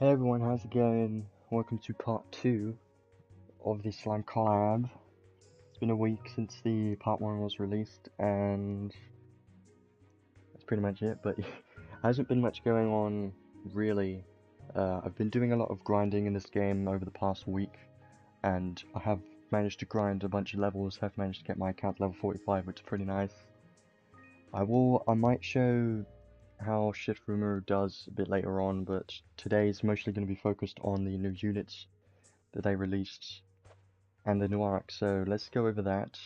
Hey everyone, how's it going? Welcome to part 2 of the slime collab. It's been a week since the part 1 was released, and that's pretty much it, but hasn't been much going on, really. I've been doing a lot of grinding in this game over the past week, and I have managed to grind a bunch of levels, have managed to get my account to level 45, which is pretty nice. I might show how SRimuru does a bit later on, but today is mostly going to be focused on the new units that they released and the new arc, so let's go over that.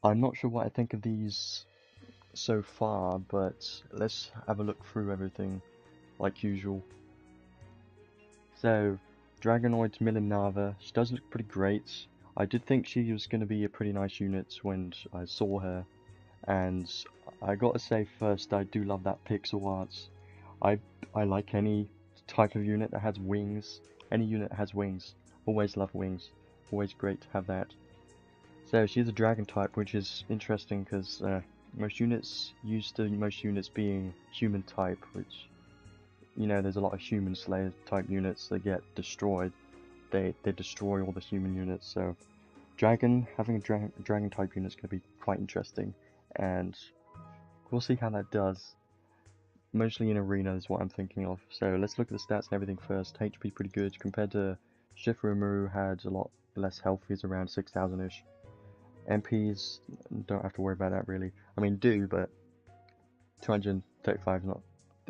I'm not sure what I think of these so far, but let's have a look through everything like usual. So, Dragonoid SMilim, she does look pretty great. I did think she was going to be a pretty nice unit when I saw her, and I gotta say first, I do love that pixel art. I like any type of unit that has wings. Any unit that has wings. Always love wings. Always great to have that. So she's a dragon type, which is interesting because most units being human type, which, you know, there's a lot of human slayer type units that get destroyed. They destroy all the human units, so having a dragon type unit is going to be quite interesting, and we'll see how that does. Mostly in arena is what I'm thinking of. So let's look at the stats and everything first. HP pretty good compared to SRimuru, had a lot less health. He's around 6,000-ish. MPs, don't have to worry about that really. I mean, do, but 235 is not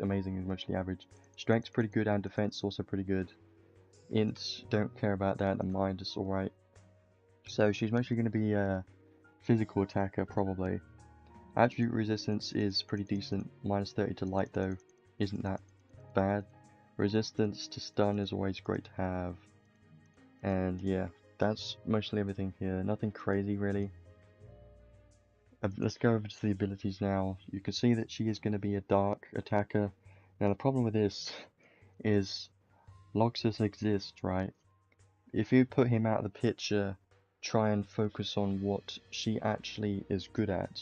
amazing, it's mostly average. Strength's pretty good and defense also pretty good. Int, don't care about that, and mind is alright. So she's mostly going to be a physical attacker probably. Attribute resistance is pretty decent, minus 30 to light though, isn't that bad. Resistance to stun is always great to have. And yeah, that's mostly everything here, nothing crazy really. Let's go over to the abilities now. You can see that she is going to be a dark attacker. Now the problem with this is Loxus exists, right? If you put him out of the picture, try and focus on what she actually is good at,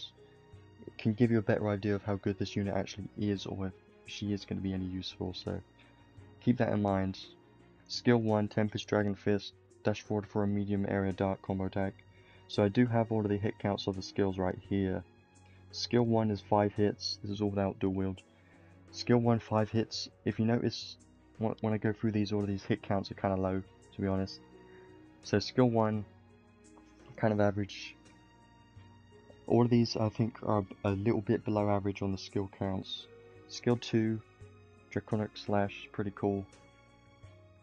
it can give you a better idea of how good this unit actually is, or if she is going to be any useful, so keep that in mind. Skill 1, Tempest Dragon Fist, dash forward for a medium area dark combo attack. So I do have all of the hit counts of the skills right here. Skill 1 is 5 hits, this is all without dual wield. Skill 1, 5 hits. If you notice, when I go through these, all of these hit counts are kind of low, to be honest. So skill 1, kind of average. All of these I think are a little bit below average on the skill counts. Skill 2, Draconic Slash, pretty cool.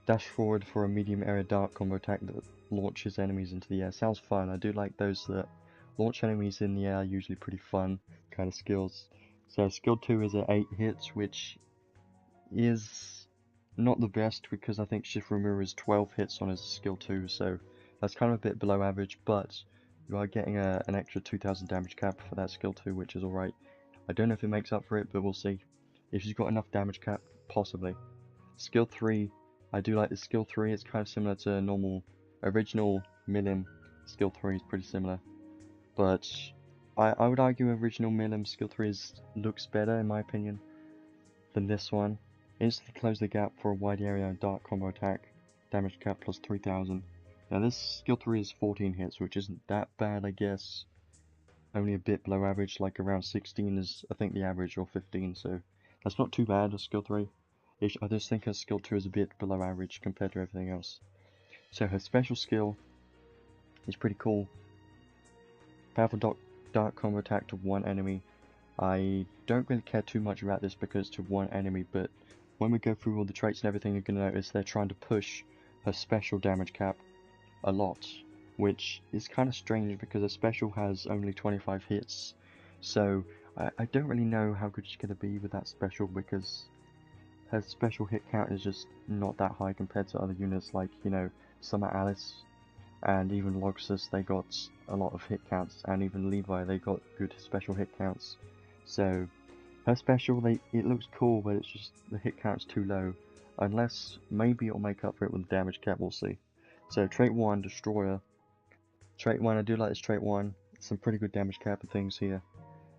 Dash forward for a medium area dark combo attack that launches enemies into the air. Sounds fun. I do like those that launch enemies in the air, usually pretty fun kind of skills. So skill 2 is at 8 hits, which is not the best because I think SRimuru is 12 hits on his skill 2, so that's kind of a bit below average, but you are getting an extra 2000 damage cap for that skill 2, which is alright. I don't know if it makes up for it, but we'll see. If she's got enough damage cap, possibly. Skill 3, I do like the skill 3, it's kind of similar to normal, original Milim. Skill 3 is pretty similar, but I would argue original Milim skill 3 looks better in my opinion than this one. Instantly close the gap for a wide area dark combo attack, damage cap plus 3000. Now this skill 3 is 14 hits, which isn't that bad I guess. Only a bit below average, like around 16 is I think the average, or 15, so that's not too bad, a skill 3. I just think her skill 2 is a bit below average compared to everything else. So her special skill is pretty cool. Powerful dark combo attack to one enemy. I don't really care too much about this because to one enemy, but when we go through all the traits and everything, you're going to notice they're trying to push her special damage cap a lot, which is kind of strange because her special has only 25 hits, so I don't really know how good she's going to be with that special because her special hit count is just not that high compared to other units like, you know, Summer Alice and even Loxus. They got a lot of hit counts, and even Levi, they got good special hit counts. So her special, it looks cool, but it's just the hit count's too low. Unless maybe it'll make up for it with the damage cap, we'll see. So trait 1, Destroyer. Trait 1, I do like this trait 1. Some pretty good damage cap and things here.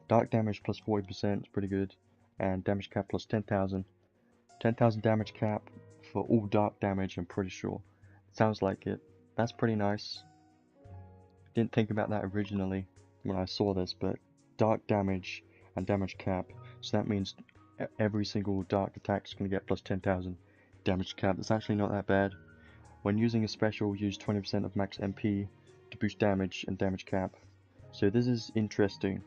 Dark damage plus 40% is pretty good, and damage cap plus 10,000. 10,000 damage cap for all dark damage, I'm pretty sure. Sounds like it. That's pretty nice. Didn't think about that originally when I saw this, but dark damage and damage cap, so that means every single dark attack is going to get plus 10,000 damage cap. That's actually not that bad. When using a special, use 20% of max MP to boost damage and damage cap. So this is interesting.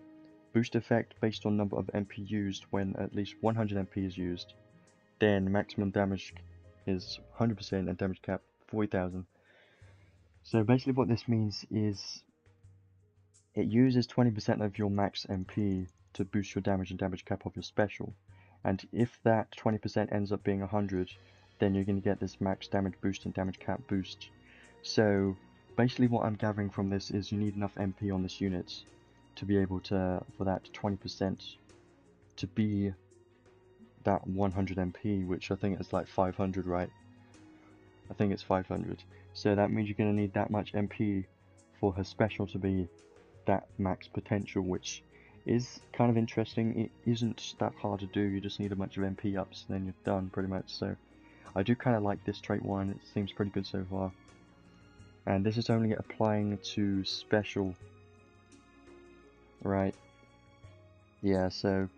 Boost effect based on number of MP used when at least 100 MP is used. Then maximum damage is 100% and damage cap 40,000. So basically what this means is it uses 20% of your max MP to boost your damage and damage cap of your special. And if that 20% ends up being 100, then you're going to get this max damage boost and damage cap boost. So basically what I'm gathering from this is you need enough MP on this unit to be able to, for that 20% to be that 100 MP, which I think is like 500, right? I think it's 500. So that means you're going to need that much MP for her special to be that max potential, which is kind of interesting. It isn't that hard to do, you just need a bunch of MP ups and then you're done pretty much. So I do kind of like this trait one, it seems pretty good so far. And this is only applying to special, right? Yeah, so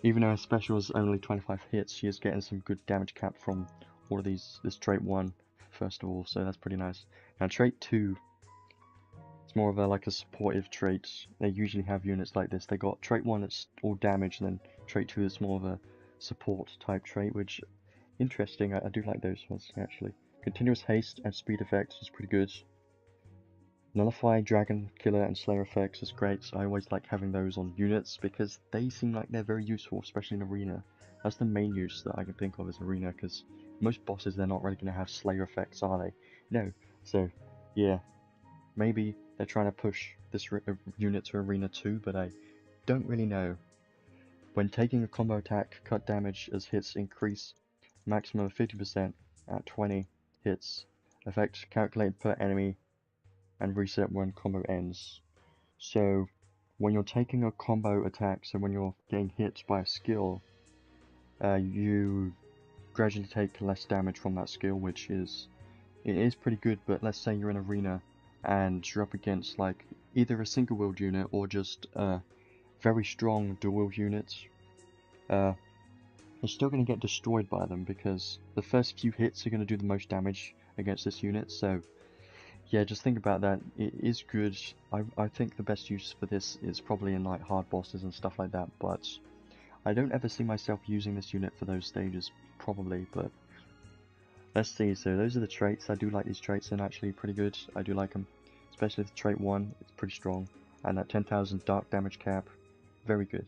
even though her special is only 25 hits, she is getting some good damage cap from all of these, this trait 1 first of all, so that's pretty nice. Now trait 2, it's more of a like a supportive trait. They usually have units like this. They got trait 1 that's all damage, and then trait 2 that's more of a support type trait, which interesting. I do like those ones actually. Continuous haste and speed effects is pretty good. Nullify, Dragon, Killer, and Slayer effects is great. So I always like having those on units because they seem like they're very useful, especially in Arena. That's the main use that I can think of as Arena, because most bosses, they're not really going to have Slayer effects, are they? No. So, yeah. Maybe they're trying to push this unit to Arena 2, but I don't really know. When taking a combo attack, cut damage as hits increase maximum of 50% at 20 hits. Effect calculated per enemy and reset when combo ends. So when you're taking a combo attack, so when you're getting hit by a skill, you gradually take less damage from that skill, which is pretty good. But let's say you're in Arena and you're up against like either a single wield unit or just a very strong dual wield unit, you're still going to get destroyed by them because the first few hits are going to do the most damage against this unit. So yeah, just think about that. It is good. I think the best use for this is probably in like hard bosses and stuff like that, but I don't ever see myself using this unit for those stages, probably, but let's see. So those are the traits. I do like these traits, they're actually pretty good. I do like them, especially the trait 1, it's pretty strong, and that 10,000 dark damage cap, very good.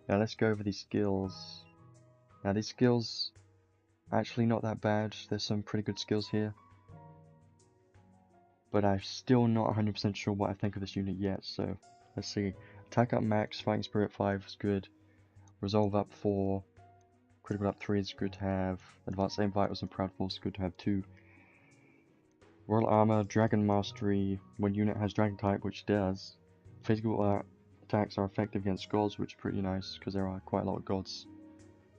Now let's go over these skills. Now these skills, actually not that bad, there's some pretty good skills here. But I'm still not 100% sure what I think of this unit yet, so let's see. Attack up max, Fighting Spirit 5 is good. Resolve up 4. Critical up 3 is good to have. Advanced Aim Vitals and Proud Force is good to have too. Royal Armor, Dragon Mastery, when unit has Dragon type, which it does. Physical attacks are effective against gods, which is pretty nice, because there are quite a lot of gods.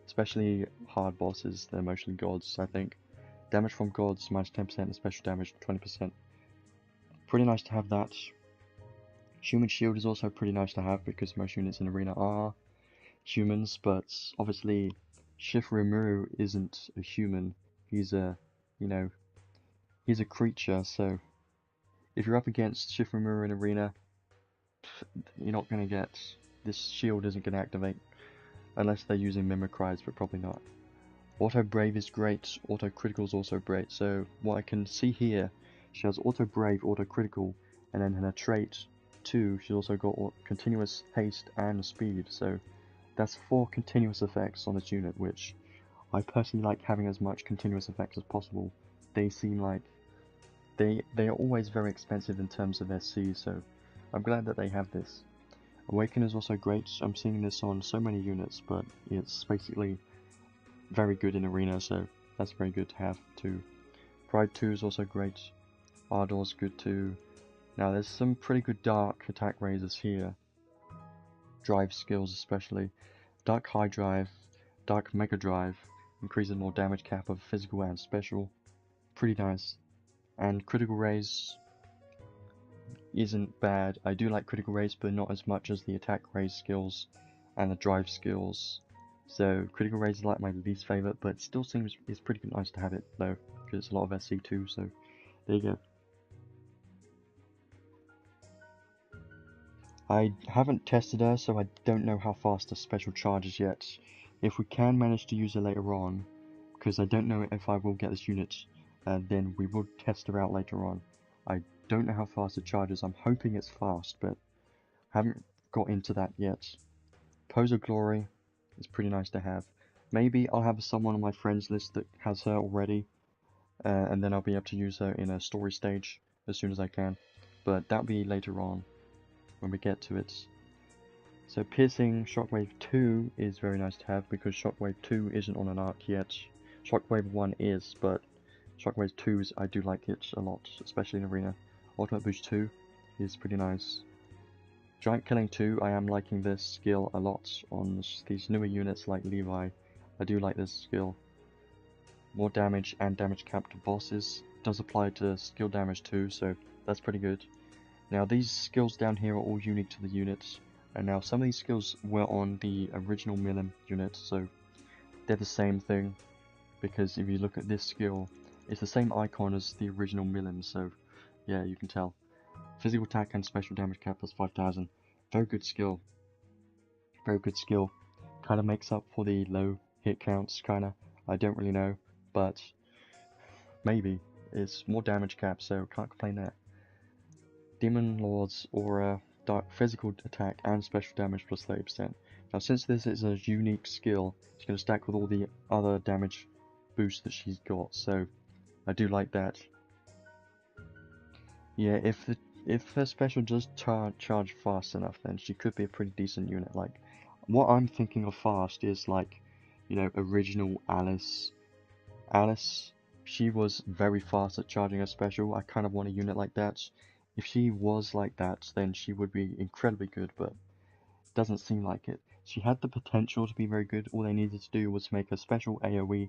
Especially hard bosses, they're mostly gods, I think. Damage from gods, minus 10% and special damage, 20%. Pretty nice to have that. Human shield is also pretty nice to have because most units in Arena are humans, but obviously SRimuru isn't a human. He's a, he's a creature, so if you're up against SRimuru in Arena, you're not going to get, this shield isn't going to activate unless they're using Mimicries, but probably not. Auto Brave is great, Auto Critical is also great, so what I can see here, she has Auto Brave, Auto Critical, and then in her trait 2, she's also got Continuous Haste and Speed, so that's 4 continuous effects on this unit, which I personally like having as much continuous effects as possible. They seem like, they are always very expensive in terms of SC, so I'm glad that they have this. Awaken is also great, I'm seeing this on so many units, but it's basically very good in Arena, so that's very good to have too. Pride 2 is also great. Ardor is good too. Now there's some pretty good dark attack raises here. Drive skills especially. Dark High Drive, Dark Mega Drive, increases more damage cap of physical and special. Pretty nice. And critical raise isn't bad. I do like critical raise, but not as much as the attack raise skills and the drive skills. So critical raise is like my least favorite, but still seems it's pretty nice to have it though, because it's a lot of SC too. So there you go. I haven't tested her, so I don't know how fast the special charges yet. If we can manage to use her later on, because I don't know if I will get this unit, then we will test her out later on. I don't know how fast it charges. I'm hoping it's fast, but haven't got into that yet. Pose of Glory is pretty nice to have. Maybe I'll have someone on my friends list that has her already, and then I'll be able to use her in a story stage as soon as I can. But that'll be later on when we get to it. So Piercing Shockwave 2 is very nice to have because Shockwave 2 isn't on an arc yet. Shockwave 1 is, but Shockwave 2 I do like it a lot, especially in Arena. Ultimate Boost 2 is pretty nice. Giant Killing 2, I am liking this skill a lot on these newer units like Levi. I do like this skill. More damage and damage cap to bosses. Does apply to skill damage too, so that's pretty good. Now these skills down here are all unique to the units, and now some of these skills were on the original SMilim unit, so they're the same thing, because if you look at this skill, it's the same icon as the original SMilim, so yeah, you can tell. Physical attack and special damage cap plus 5000. Very good skill. Very good skill. Kind of makes up for the low hit counts, kinda. I don't really know, but maybe. It's more damage cap, so can't complain there. Demon Lord's Aura, dark physical attack and special damage plus 30%. Now since this is a unique skill, it's going to stack with all the other damage boosts that she's got, so I do like that. Yeah, if her special does charge fast enough, then she could be a pretty decent unit. Like, what I'm thinking of fast is like, you know, original Alice. Alice, she was very fast at charging her special. I kind of want a unit like that. If she was like that, then she would be incredibly good, but it doesn't seem like it. She had the potential to be very good. All they needed to do was make her special AoE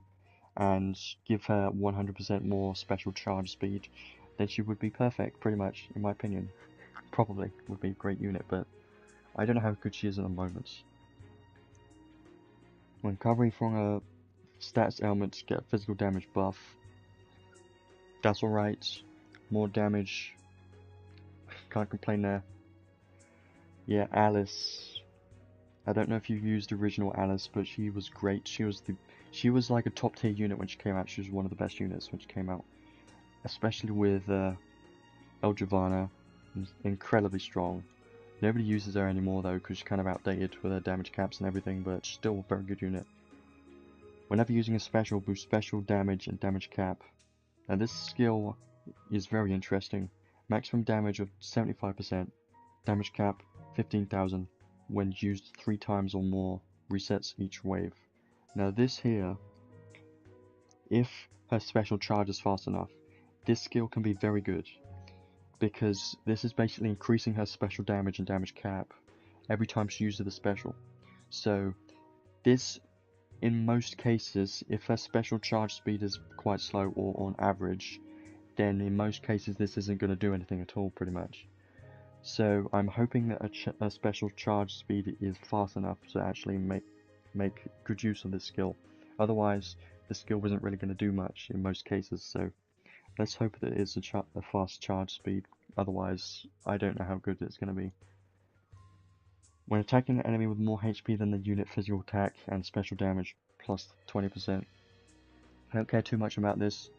and give her 100% more special charge speed. Then she would be perfect, pretty much, in my opinion. Probably would be a great unit, but I don't know how good she is at the moment. When covering from a stats element, get a physical damage buff. That's alright. More damage. Can't complain there. Yeah, Alice. I don't know if you used original Alice, but she was great. She was like a top tier unit when she came out. She was one of the best units when she came out. Especially with El Giovanna. Incredibly strong. Nobody uses her anymore though, because she's kind of outdated with her damage caps and everything, but still a very good unit. Whenever using a special, boost special damage and damage cap. Now this skill is very interesting. Maximum damage of 75%, damage cap 15,000 when used 3 times or more, resets each wave. Now this here, if her special charges fast enough, this skill can be very good, because this is basically increasing her special damage and damage cap every time she uses the special. So this, in most cases, if her special charge speed is quite slow or on average, then in most cases this isn't going to do anything at all, pretty much. So I'm hoping that a special charge speed is fast enough to actually make good use of this skill. Otherwise, the skill isn't really going to do much in most cases, so let's hope that it's a fast charge speed. Otherwise, I don't know how good it's going to be. When attacking an enemy with more HP than the unit physical attack and special damage, plus 20%. I don't care too much about this.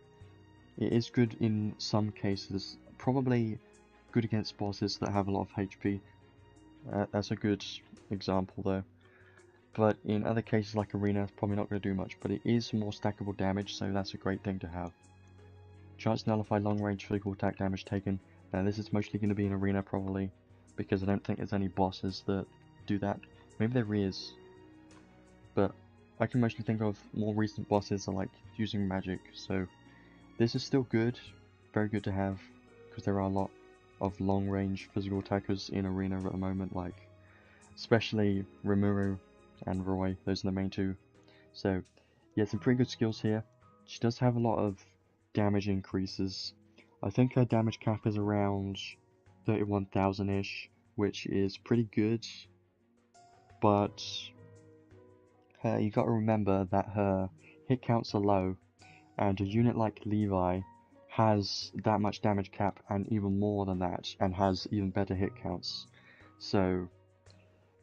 It is good in some cases, probably good against bosses that have a lot of HP. That's a good example though. But in other cases like Arena, it's probably not going to do much, but it is more stackable damage, so that's a great thing to have. Chance to nullify long range physical attack damage taken. Now this is mostly going to be in Arena probably, because I don't think there's any bosses that do that. Maybe there is, but I can mostly think of more recent bosses are like using magic, so this is still good, very good to have, because there are a lot of long range physical attackers in Arena at the moment, like especially SRimuru and Roy, those are the main two. So Yeah, some pretty good skills here. She does have a lot of damage increases. I think her damage cap is around 31,000-ish, which is pretty good, but you gotta remember that her hit counts are low, and a unit like Levi has that much damage cap and even more than that, and has even better hit counts. So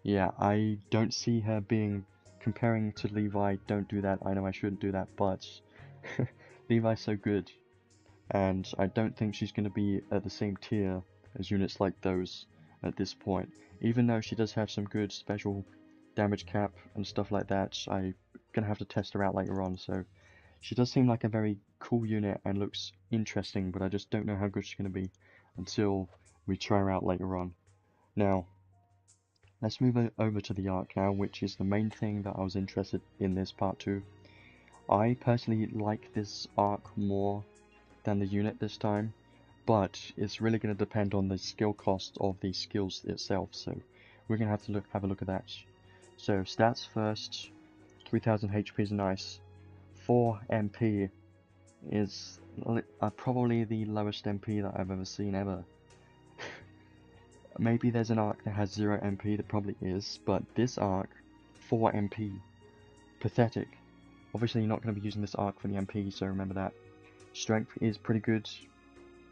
yeah, I don't see her being comparing to Levi. Don't do that. I know I shouldn't do that, but Levi's so good, and I don't think she's going to be at the same tier as units like those at this point. Even though she does have some good special damage cap and stuff like that, I'm going to have to test her out later on, so she does seem like a very cool unit and looks interesting, but I just don't know how good she's going to be until we try her out later on. Now, let's move over to the arc now, which is the main thing that I was interested in this part 2. I personally like this arc more than the unit this time, but it's really going to depend on the skill cost of the skills itself, so we're going to have a look at that. So stats first, 3000 HP is nice. 4 MP is probably the lowest MP that I've ever seen ever. Maybe there's an arc that has 0 MP, there probably is, but this arc, 4 MP, pathetic. Obviously you're not going to be using this arc for the MP, so remember that. Strength is pretty good,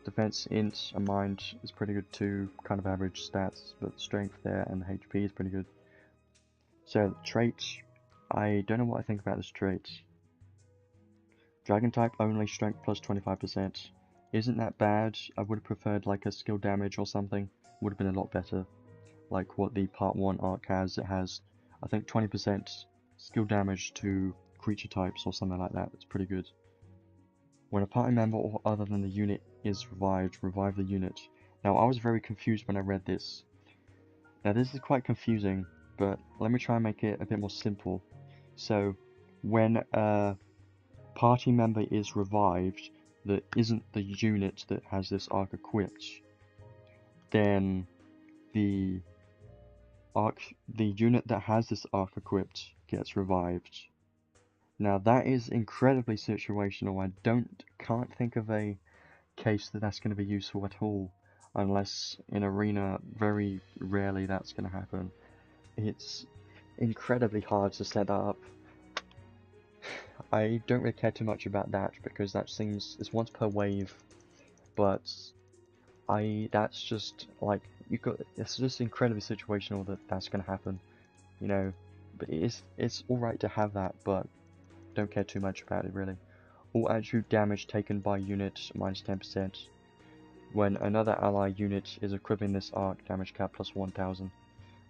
defense, int, and mind is pretty good too, kind of average stats, but strength there and the HP is pretty good. So, traits, I don't know what I think about this trait. Dragon type only, strength plus 25%. Isn't that bad? I would have preferred like a skill damage or something, would have been a lot better. Like what the part 1 arc has, it has I think 20% skill damage to creature types or something like that, it's pretty good. When a party member or other than the unit is revived, revive the unit. Now I was very confused when I read this. Now this is quite confusing, but let me try and make it a bit more simple. So, when a party member is revived that isn't the unit that has this arc equipped, then the unit that has this arc equipped gets revived. Now that is incredibly situational. I can't think of a case that's going to be useful at all, unless in arena very rarely that's going to happen. It's incredibly hard to set that up. I don't really care too much about that because that seems it's once per wave, but that's just like it's just incredibly situational that that's going to happen, you know. But it's all right to have that, but don't care too much about it really. All attribute damage taken by unit minus 10%. When another ally unit is equipping this arc, damage cap plus 1000.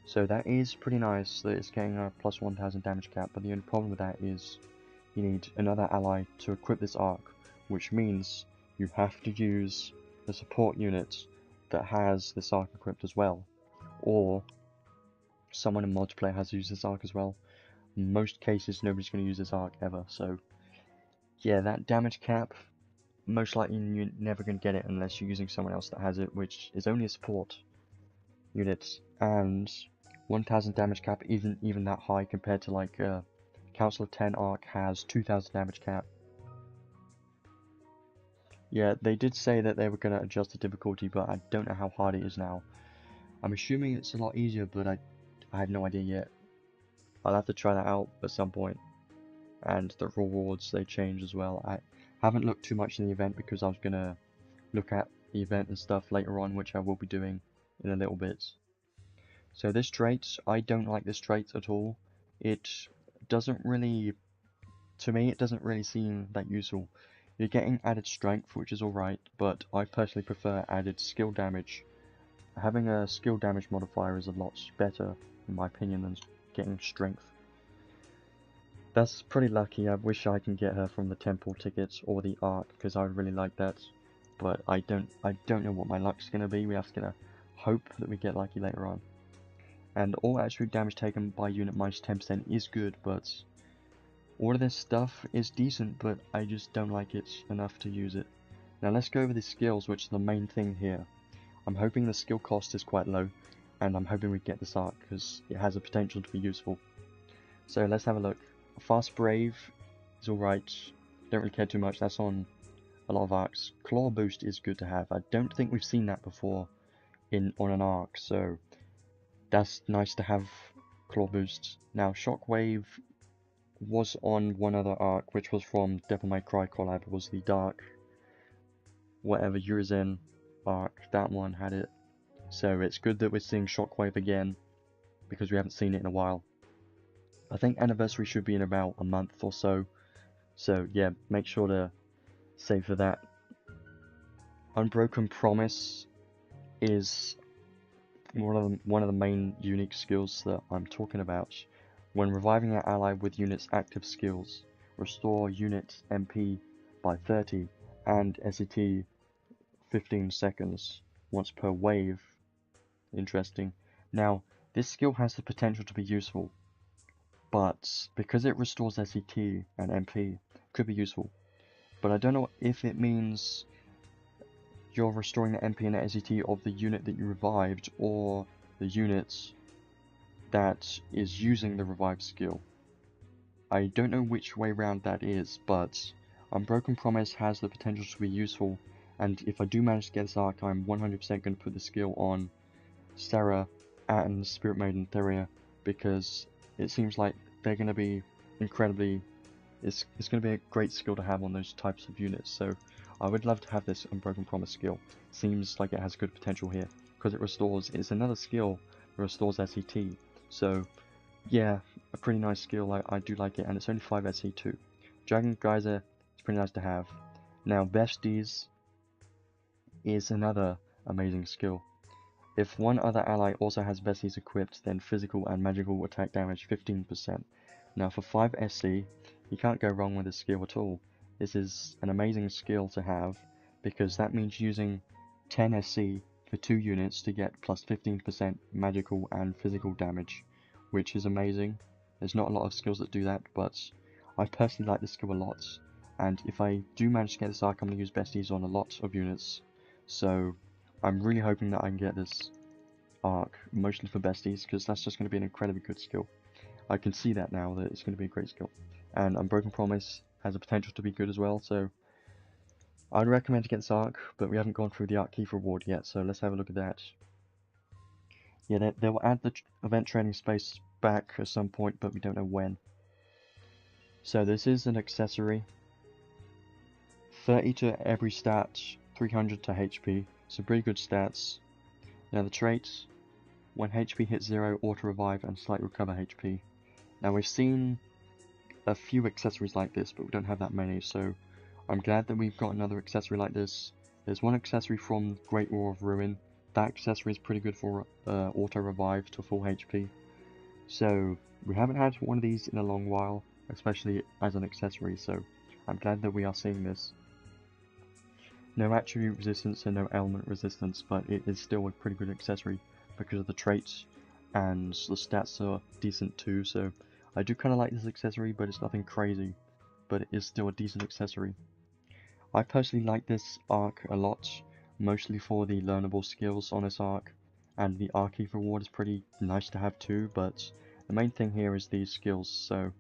So that is pretty nice that it's getting a plus 1000 damage cap, but the only problem with that is you need another ally to equip this arc, which means you have to use a support unit that has this arc equipped as well, or someone in multiplayer has to use this arc as well. In most cases nobody's going to use this arc ever, so yeah, that damage cap, most likely you're never going to get it unless you're using someone else that has it, which is only a support unit, and 1000 damage cap isn't even that high compared to like Council of 10 arc has 2000 damage cap. Yeah, they did say that they were going to adjust the difficulty, but I don't know how hard it is now. I'm assuming it's a lot easier, but I have no idea yet. I'll have to try that out at some point. And the rewards, they change as well. I haven't looked too much in the event because I was going to look at the event and stuff later on, which I will be doing in a little bit. So this trait, I don't like this trait at all. It doesn't really, to me, it doesn't really seem that useful. You're getting added strength, which is alright, but I personally prefer added skill damage. Having a skill damage modifier is a lot better, in my opinion, than getting strength. That's pretty lucky. I wish I can get her from the temple tickets or the arc, because I would really like that. But I don't know what my luck's gonna be. We have to hope that we get lucky later on. And all attribute damage taken by unit minus 10% is good, but all of this stuff is decent, but I just don't like it enough to use it. Now let's go over the skills, which is the main thing here. I'm hoping the skill cost is quite low, and I'm hoping we get this arc, because it has a potential to be useful. So let's have a look. Fast Brave is alright. Don't really care too much. That's on a lot of arcs. Claw boost is good to have. I don't think we've seen that before on an arc, so that's nice to have claw boost. Now Shockwave was on one other arc, which was from Devil May Cry Collab. It was the Dark whatever Urizen arc. That one had it. So it's good that we're seeing Shockwave again, because we haven't seen it in a while. I think Anniversary should be in about a month or so. So yeah, make sure to save for that. Unbroken Promise is one of the main unique skills that I'm talking about. When reviving an ally with unit's active skills, restore unit MP by 30 and SET 15 seconds once per wave. Interesting. Now, this skill has the potential to be useful, but because it restores SET and MP, it could be useful. But I don't know if it means you're restoring the MP and the SET of the unit that you revived, or the unit that is using the revive skill. I don't know which way round that is, but Unbroken Promise has the potential to be useful, and if I do manage to get this arc, I'm 100% going to put the skill on Sarah and Spirit Maiden Theria, because it seems like they're going to be incredibly... It's going to be a great skill to have on those types of units, so I would love to have this Unbroken Promise skill. Seems like it has good potential here, because it restores... It's another skill that restores SET, so yeah, a pretty nice skill. I do like it, and it's only 5 SE too. Dragon Geyser is pretty nice to have. Now Besties is another amazing skill. If one other ally also has Besties equipped, then physical and magical attack damage 15%. Now for 5 SC, you can't go wrong with this skill at all. This is an amazing skill to have, because that means using 10 SC for 2 units to get plus 15% magical and physical damage, which is amazing. There's not a lot of skills that do that, but I personally like this skill a lot, and if I do manage to get this arc, I'm going to use Besties on a lot of units, so I'm really hoping that I can get this arc, mostly for Besties, because that's just going to be an incredibly good skill. I can see that now, that it's going to be a great skill. And Unbroken Promise has the potential to be good as well, so I'd recommend to get this arc, but we haven't gone through the arc key for reward yet, so let's have a look at that. Yeah, they will add the event training space back at some point, but we don't know when. So this is an accessory. 30 to every stat, 300 to HP, so pretty good stats. Now the traits, when HP hits 0, auto revive and slight recover HP. Now we've seen a few accessories like this, but we don't have that many, so I'm glad that we've got another accessory like this. There's one accessory from Great War of Ruin. That accessory is pretty good for auto revive to full HP. So we haven't had one of these in a long while, especially as an accessory, so I'm glad that we are seeing this. No attribute resistance and no element resistance, but it is still a pretty good accessory because of the traits, and the stats are decent too, so I do kind of like this accessory, but it's nothing crazy, but it is still a decent accessory. I personally like this arc a lot, mostly for the learnable skills on this arc, and the arc key reward is pretty nice to have too, but the main thing here is these skills, so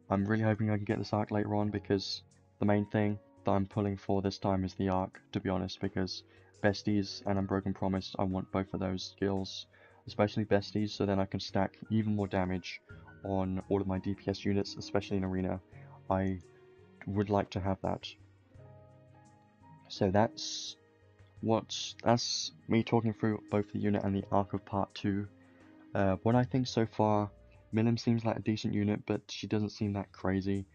I'm really hoping I can get this arc later on, because the main thing that I'm pulling for this time is the arc, to be honest, because Besties and Unbroken Promise, I want both of those skills, especially Besties, so then I can stack even more damage on all of my DPS units, especially in Arena. I would like to have that. So that's me talking through both the unit and the arc of part 2. What I think so far, SMilim seems like a decent unit, but she doesn't seem that crazy.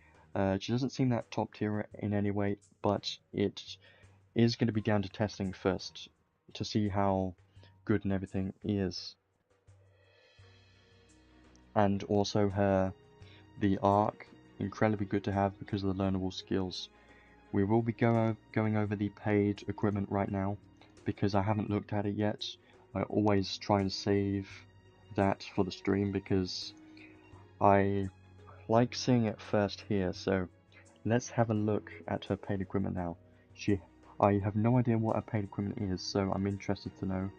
She doesn't seem that top tier in any way, but it is going to be down to testing first to see how good and everything is. And also the arc, incredibly good to have because of the learnable skills. We will be going over the paid equipment right now, because I haven't looked at it yet. I always try and save that for the stream, because I like seeing it first here, so let's have a look at her paid equipment now. I have no idea what her paid equipment is, so I'm interested to know.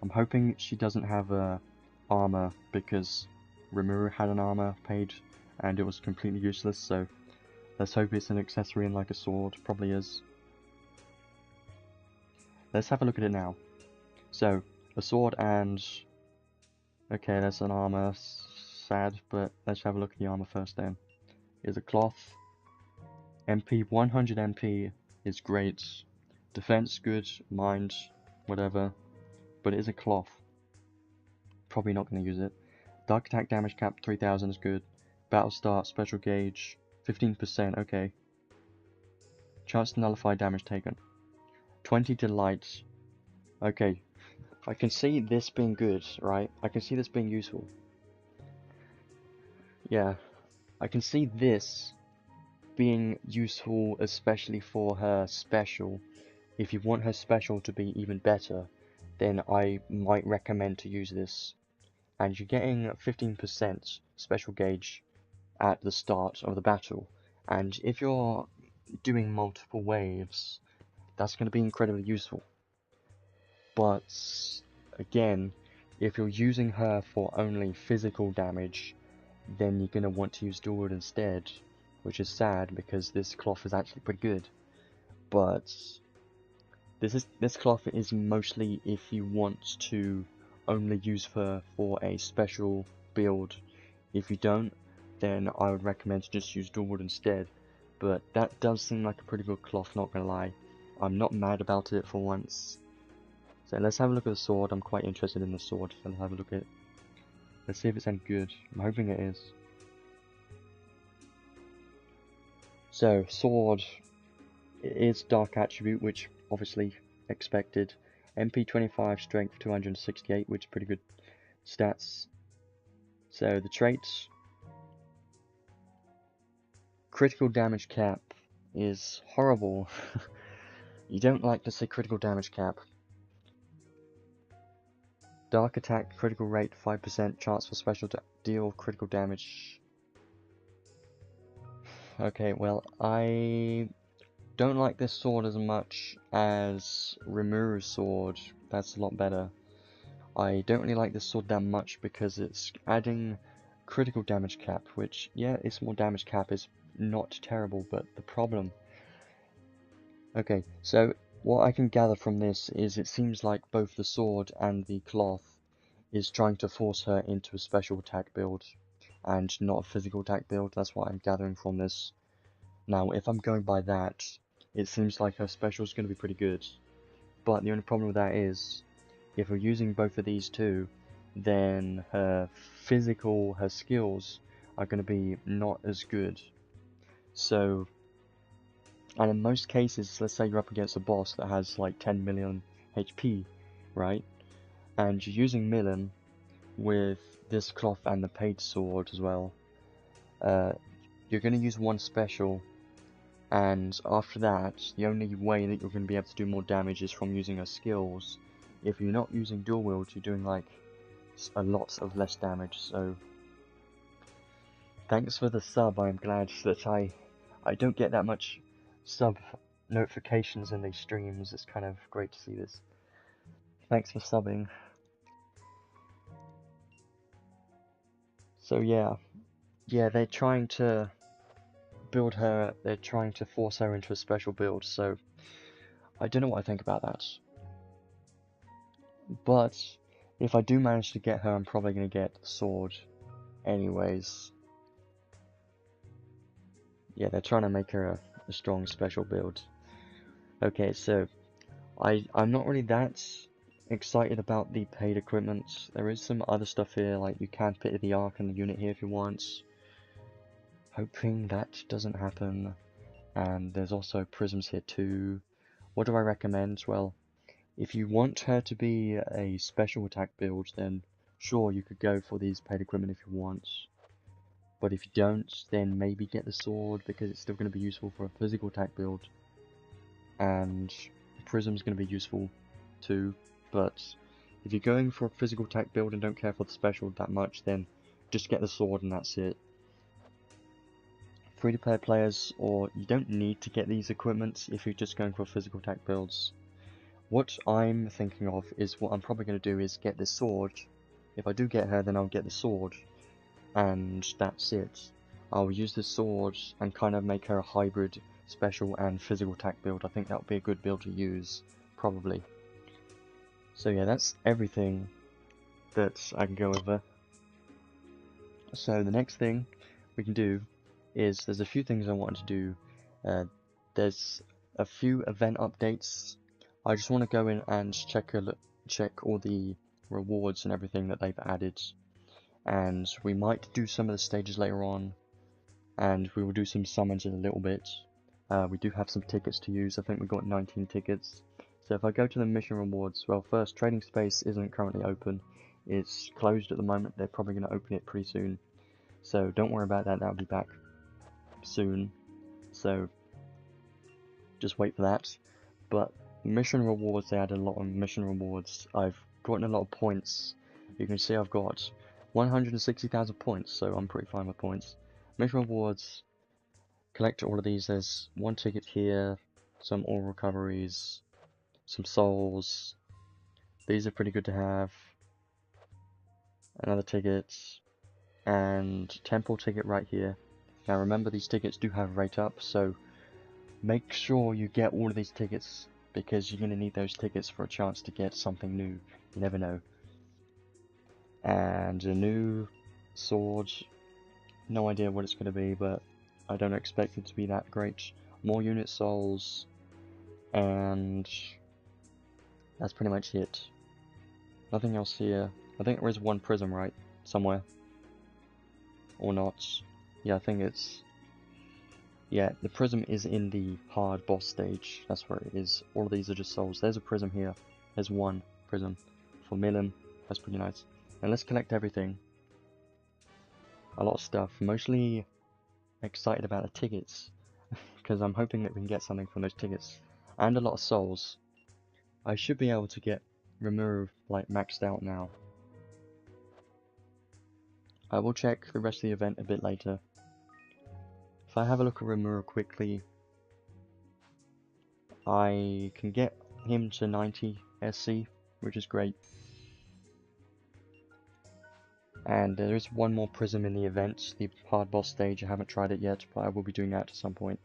I'm hoping she doesn't have armor, because SRimuru had an armor paid and it was completely useless, so let's hope it's an accessory and like a sword. Probably is. Let's have a look at it now. So, a sword and... okay, that's an armor. Sad, but let's have a look at the armor first then. Here's a cloth. MP, 100 MP is great. Defense, good. Mind, whatever. But it is a cloth. Probably not going to use it. Dark attack damage cap, 3000 is good. Battle start, special gauge, 15%, okay. Chance to nullify damage taken. 20 delight. Okay. I can see this being good, right? I can see this being useful. Yeah. I can see this being useful, especially for her special. If you want her special to be even better, then I might recommend to use this. And you're getting 15% special gauge at the start of the battle. And if you're doing multiple waves, that's going to be incredibly useful. But again, if you're using her for only physical damage, then you're going to want to use dual wield instead, which is sad because this cloth is actually pretty good. But this cloth is mostly if you want to only use her for a special build. If you don't, then I would recommend to just use dual wield instead. But that does seem like a pretty good cloth, not gonna lie. I'm not mad about it for once. So let's have a look at the sword. I'm quite interested in the sword. Let's have a look at it. Let's see if it's any good. I'm hoping it is. So, sword. It is dark attribute, which obviously expected. MP 25, strength 268, which is pretty good stats. So the traits. Critical damage cap is horrible. You don't like to see critical damage cap. Dark attack, critical rate 5%, chance for special to deal critical damage. Okay, well, I don't like this sword as much as SRimuru's sword. That's a lot better. I don't really like this sword that much because it's adding critical damage cap, which, yeah, its more damage cap is not terrible, but the problem... Okay, so what I can gather from this is it seems like both the sword and the cloth is trying to force her into a special attack build and not a physical attack build. That's what I'm gathering from this. Now, if I'm going by that, it seems like her special is going to be pretty good. But the only problem with that is, if we're using both of these two, then her skills are going to be not as good. So, and in most cases, let's say you're up against a boss that has like 10 million HP, right? And you're using SMilim with this cloth and the paid sword as well. You're going to use one special, and after that, the only way that you're going to be able to do more damage is from using her skills. If you're not using dual wield, you're doing like a lot of less damage. So thanks for the sub. I'm glad that I don't get that much sub notifications in these streams. It's kind of great to see this. Thanks for subbing. So yeah, they're trying to build her, they're trying to force her into a special build, so I don't know what I think about that. But if I do manage to get her, I'm probably going to get the sword anyways. Yeah, they're trying to make her a strong special build. Okay, so I'm not really that excited about the paid equipment. There is some other stuff here, like you can fit the arc and the unit here if you want. Hoping that doesn't happen. And there's also prisms here too. What do I recommend? Well, if you want her to be a special attack build, then sure, you could go for these paid equipment if you want. But if you don't, then maybe get the sword, because it's still going to be useful for a physical attack build. And prism's going to be useful too, but if you're going for a physical attack build and don't care for the special that much, then just get the sword and that's it. Free-to-play players, or you don't need to get these equipments if you're just going for physical attack builds. What I'm thinking of is, what I'm probably going to do is get this sword. If I do get her, then I'll get the sword, and that's it. I'll use this sword and kind of make her a hybrid special and physical attack build. I think that would be a good build to use, probably. So yeah, that's everything that I can go over. So the next thing we can do is, there's a few things I wanted to do. There's a few event updates. I just want to go in and check all the rewards and everything that they've added, and we might do some of the stages later on, and we will do some summons in a little bit. We do have some tickets to use. I think we got 19 tickets. So if I go to the mission rewards, well, first, trading space isn't currently open. It's closed at the moment. They're probably going to open it pretty soon. So don't worry about that. That'll be back soon. So just wait for that. But mission rewards, they added a lot of mission rewards. I've gotten a lot of points. You can see I've got 160,000 points, so I'm pretty fine with points. Mission rewards, collect all of these. There's one ticket here, some ore recoveries, some souls. These are pretty good to have. Another ticket, and temple ticket right here. Now remember, these tickets do have rate up, so make sure you get all of these tickets, because you're going to need those tickets for a chance to get something new. You never know. And a new sword, no idea what it's going to be, but I don't expect it to be that great. More unit souls, and that's pretty much it. Nothing else here. I think there is one prism, right? Somewhere. Or not. Yeah, I think it's... Yeah, the prism is in the hard boss stage. That's where it is. All of these are just souls. There's a prism here. There's one prism. For SMilim. That's pretty nice. And let's collect everything. A lot of stuff. Mostly excited about the tickets. Because I'm hoping that we can get something from those tickets. And a lot of souls. I should be able to get SRimuru, like, maxed out now. I will check the rest of the event a bit later. If I have a look at SRimuru quickly, I can get him to 90 SC, which is great. And there is one more prism in the event, the hard boss stage. I haven't tried it yet, but I will be doing that at some point.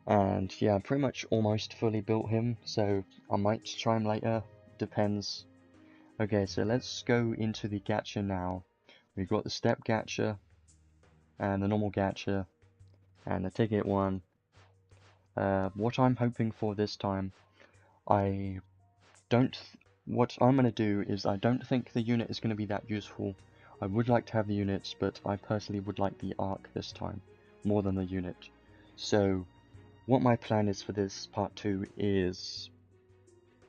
And yeah, I'm pretty much almost fully built him, so I might try him later, depends. Okay, so let's go into the gacha now. We've got the step gacha, and the normal gacha, and the ticket one. What I'm hoping for this time, what I'm going to do is, I don't think the unit is going to be that useful. I would like to have the units, but I personally would like the arc this time, more than the unit. So, what my plan is for this part 2 is,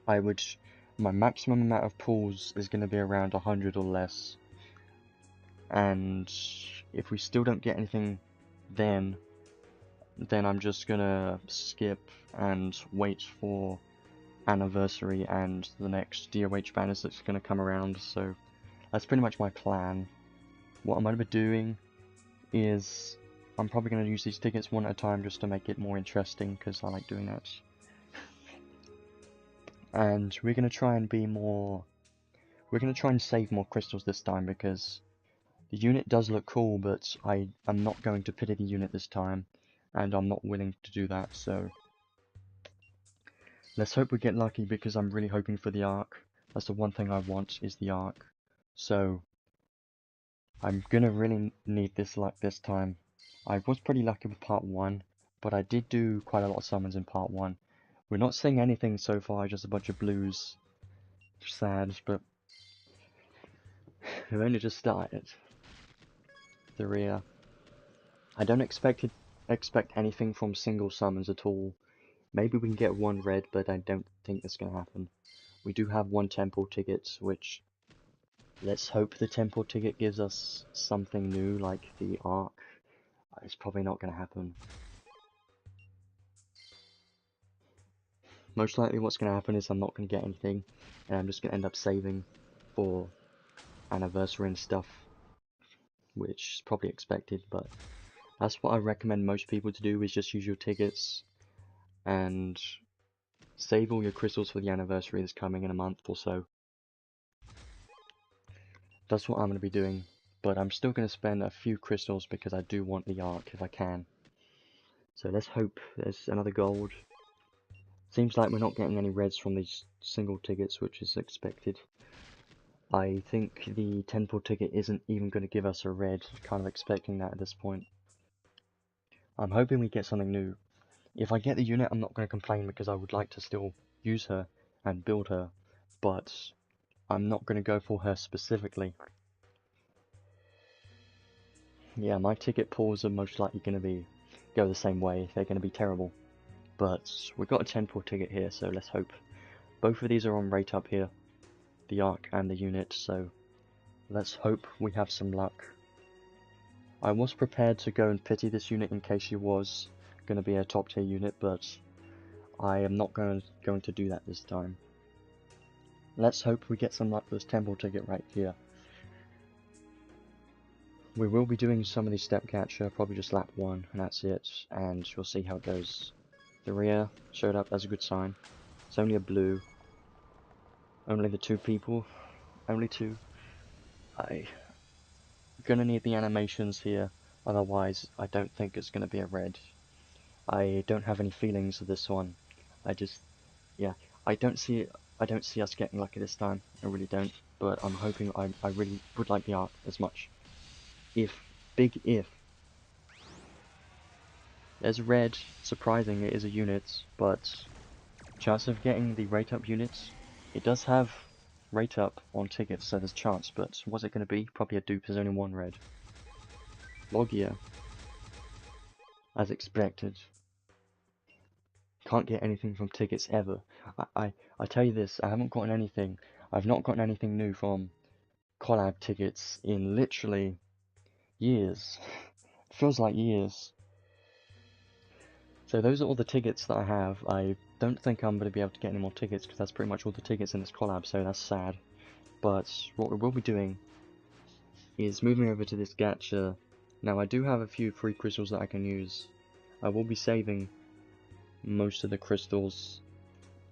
my maximum amount of pulls is going to be around 100 or less. And if we still don't get anything then I'm just gonna skip and wait for anniversary and the next DOH banners that's gonna come around. So that's pretty much my plan. What I'm gonna be doing is, I'm probably gonna use these tickets one at a time just to make it more interesting, because I like doing that. And we're gonna try and save more crystals this time, because the unit does look cool, but I am not going to pity the unit this time, and I'm not willing to do that, so let's hope we get lucky, because I'm really hoping for the arc. That's the one thing I want, is the arc. So I'm gonna really need this luck this time. I was pretty lucky with part 1, but I did do quite a lot of summons in part 1. We're not seeing anything so far, just a bunch of blues. Sad, but we've only just started. The rear. I don't expect anything from single summons at all. Maybe we can get one red, but I don't think that's going to happen. We do have one temple ticket, which, let's hope the temple ticket gives us something new, like the arc. It's probably not going to happen. Most likely what's going to happen is I'm not going to get anything, and I'm just going to end up saving for anniversary and stuff, which is probably expected, but that's what I recommend most people to do, is just use your tickets and save all your crystals for the anniversary that's coming in a month or so. That's what I'm going to be doing. but I'm still going to spend a few crystals because I do want the Ark if I can. So let's hope there's another gold. Seems like we're not getting any reds from these single tickets, which is expected. I think the 10 pull ticket isn't even going to give us a red, kind of expecting that at this point. I'm hoping we get something new. If I get the unit, I'm not going to complain because I would like to still use her and build her, but I'm not going to go for her specifically. Yeah, my ticket pulls are most likely going to go the same way. They're going to be terrible. But we've got a 10 pull ticket here, so let's hope. Both of these are on rate up here, the Ark and the unit, so let's hope we have some luck. I was prepared to go and pity this unit in case she was going to be a top tier unit, but I am not going to do that this time. Let's hope we get some luck with this 10 pull ticket right here. We will be doing some of these step catcher, probably just lap 1, and that's it, and we'll see how it goes. The rear showed up as a good sign. It's only a blue. Only the 2 people. Only 2. I'm gonna need the animations here, otherwise I don't think it's gonna be a red. I don't have any feelings of this one. Yeah, I don't see us getting lucky this time. I really don't, but I'm hoping. I really would like the Ark as much. Big if, there's red, surprising it is a unit, but chance of getting the rate up units, it does have rate up on tickets, so there's chance, but what's it going to be? Probably a dupe, there's only 1 red. Logia, as expected. Can't get anything from tickets ever. I tell you this, I haven't gotten anything. I've not gotten anything new from Collab tickets in literally years. Feels like years. So those are all the tickets that I have. I don't think I'm going to be able to get any more tickets because that's pretty much all the tickets in this collab, so that's sad. But what we will be doing is moving over to this gacha. Now I do have a few free crystals that I can use. I will be saving most of the crystals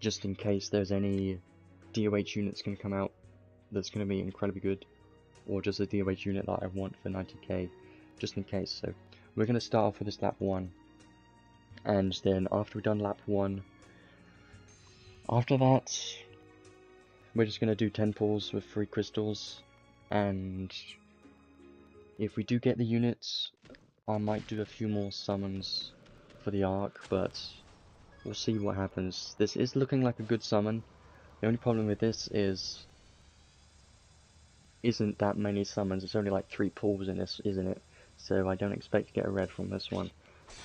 just in case there's any DOH units going to come out that's going to be incredibly good, or just a DOH unit that I want for 90k, just in case. So we're going to start off with this lap 1. And then after we've done lap 1, after that, we're just going to do 10 pulls with 3 crystals, and if we do get the units, I might do a few more summons for the Ark, but we'll see what happens. This is looking like a good summon. The only problem with this isn't that many summons. It's only like 3 pulls in this, isn't it? So I don't expect to get a red from this one.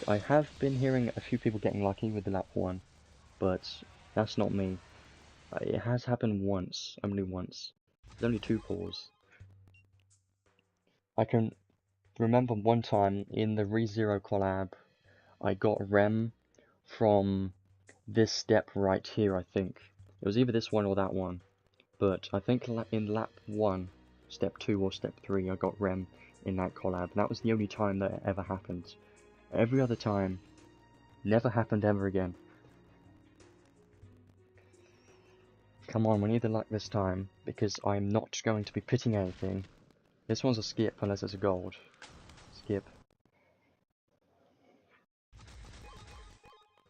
I have been hearing a few people getting lucky with the lap 1, but that's not me. It has happened once, only once. There's only 2 pulls. I can remember one time in the ReZero collab, I got Rem from this step right here, I think. It was either this one or that one. But I think in lap 1, step 2 or step 3, I got Rem in that collab. That was the only time that it ever happened. Every other time, never happened ever again. Come on, we need the luck this time, because I'm not going to be pitting anything. This one's a skip unless it's a gold. Skip.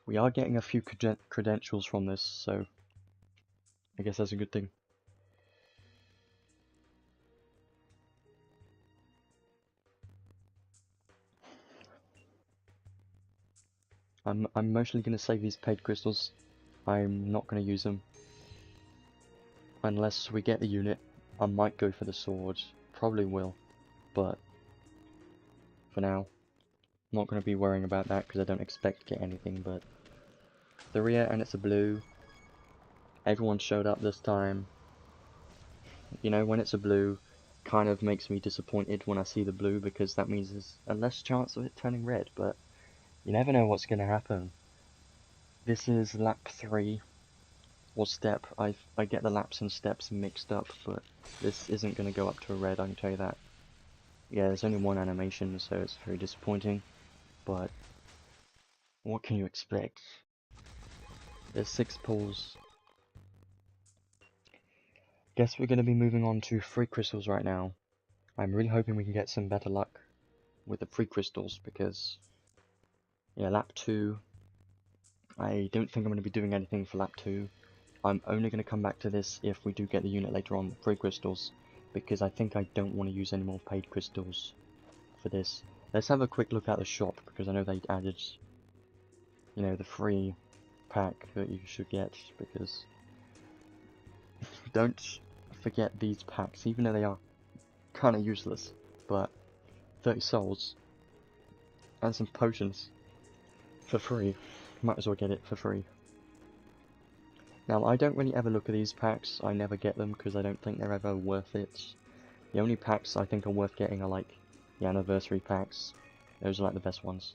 We are getting a few credentials from this, so I guess that's a good thing. I'm mostly going to save these paid crystals. I'm not going to use them. Unless we get the unit, I might go for the sword. Probably will. But for now, I'm not going to be worrying about that because I don't expect to get anything. But the rear, and it's a blue. Everyone showed up this time. You know, when it's a blue, kind of makes me disappointed when I see the blue because that means there's a less chance of it turning red. But you never know what's going to happen. This is lap 3, or step. I get the laps and steps mixed up, but this isn't going to go up to a red, I can tell you that. Yeah, there's only 1 animation, so it's very disappointing, but what can you expect? There's 6 pulls. Guess we're going to be moving on to 3 crystals right now. I'm really hoping we can get some better luck with the free crystals, because, yeah, lap 2, I don't think I'm going to be doing anything for lap 2. I'm only going to come back to this if we do get the unit later on, the free crystals, because I think I don't want to use any more paid crystals for this. Let's have a quick look at the shop, because I know they added, you know, the free pack that you should get, because don't forget these packs, even though they are kind of useless, but 30 souls and some potions for free. Might as well get it for free. Now, I don't really ever look at these packs. I never get them because I don't think they're ever worth it. The only packs I think are worth getting are like the anniversary packs. Those are like the best ones.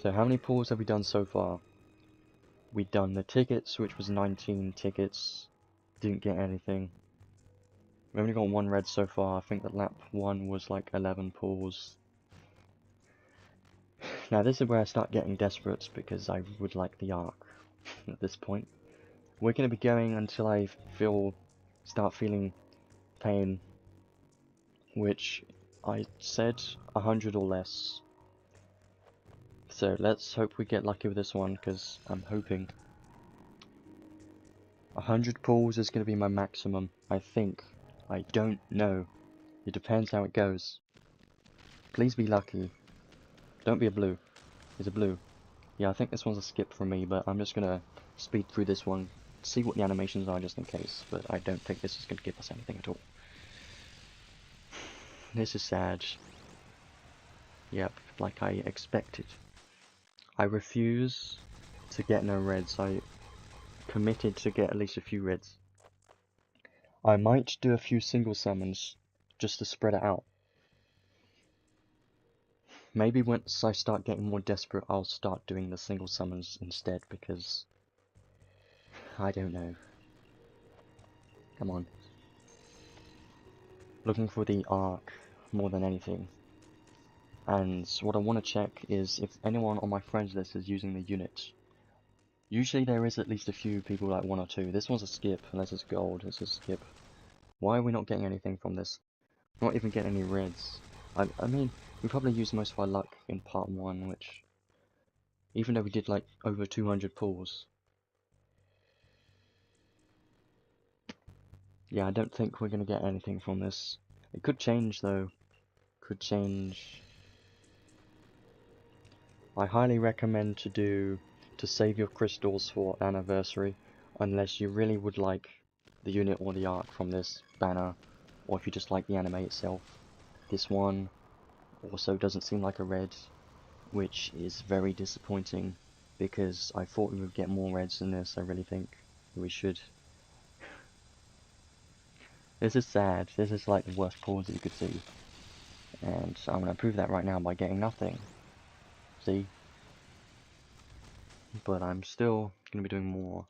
So how many pulls have we done so far? We've done the tickets, which was 19 tickets. Didn't get anything. We've only got 1 red so far. I think that lap 1 was like 11 pulls. Now this is where I start getting desperate, because I would like the arc at this point. We're going to be going until I start feeling pain, which I said 100 or less. So let's hope we get lucky with this one, because I'm hoping 100 pulls is going to be my maximum, I think. I don't know. It depends how it goes. Please be lucky. Don't be a blue. Is a blue? Yeah, I think this one's a skip for me, but I'm just going to speed through this one, see what the animations are just in case, but I don't think this is going to give us anything at all. This is sad. Yep, like I expected. I refuse to get no reds. I committed to get at least a few reds. I might do a few single summons just to spread it out. Maybe once I start getting more desperate, I'll start doing the single summons instead, because I don't know. Come on. Looking for the arc more than anything. And what I want to check is if anyone on my friends list is using the unit. Usually there is at least a few people, like 1 or 2. This one's a skip, unless it's gold, it's a skip. Why are we not getting anything from this? Not even getting any reds. I mean, we probably used most of our luck in part 1, which, even though we did like over 200 pulls. Yeah, I don't think we're gonna get anything from this. It could change though. Could change. I highly recommend to save your crystals for anniversary, unless you really would like the unit or the arc from this banner, or if you just like the anime itself. This one also doesn't seem like a red, which is very disappointing, because I thought we would get more reds than this. I really think we should. This is sad. This is like the worst pulls that you could see. And I'm going to prove that right now by getting nothing. See? But I'm still going to be doing more.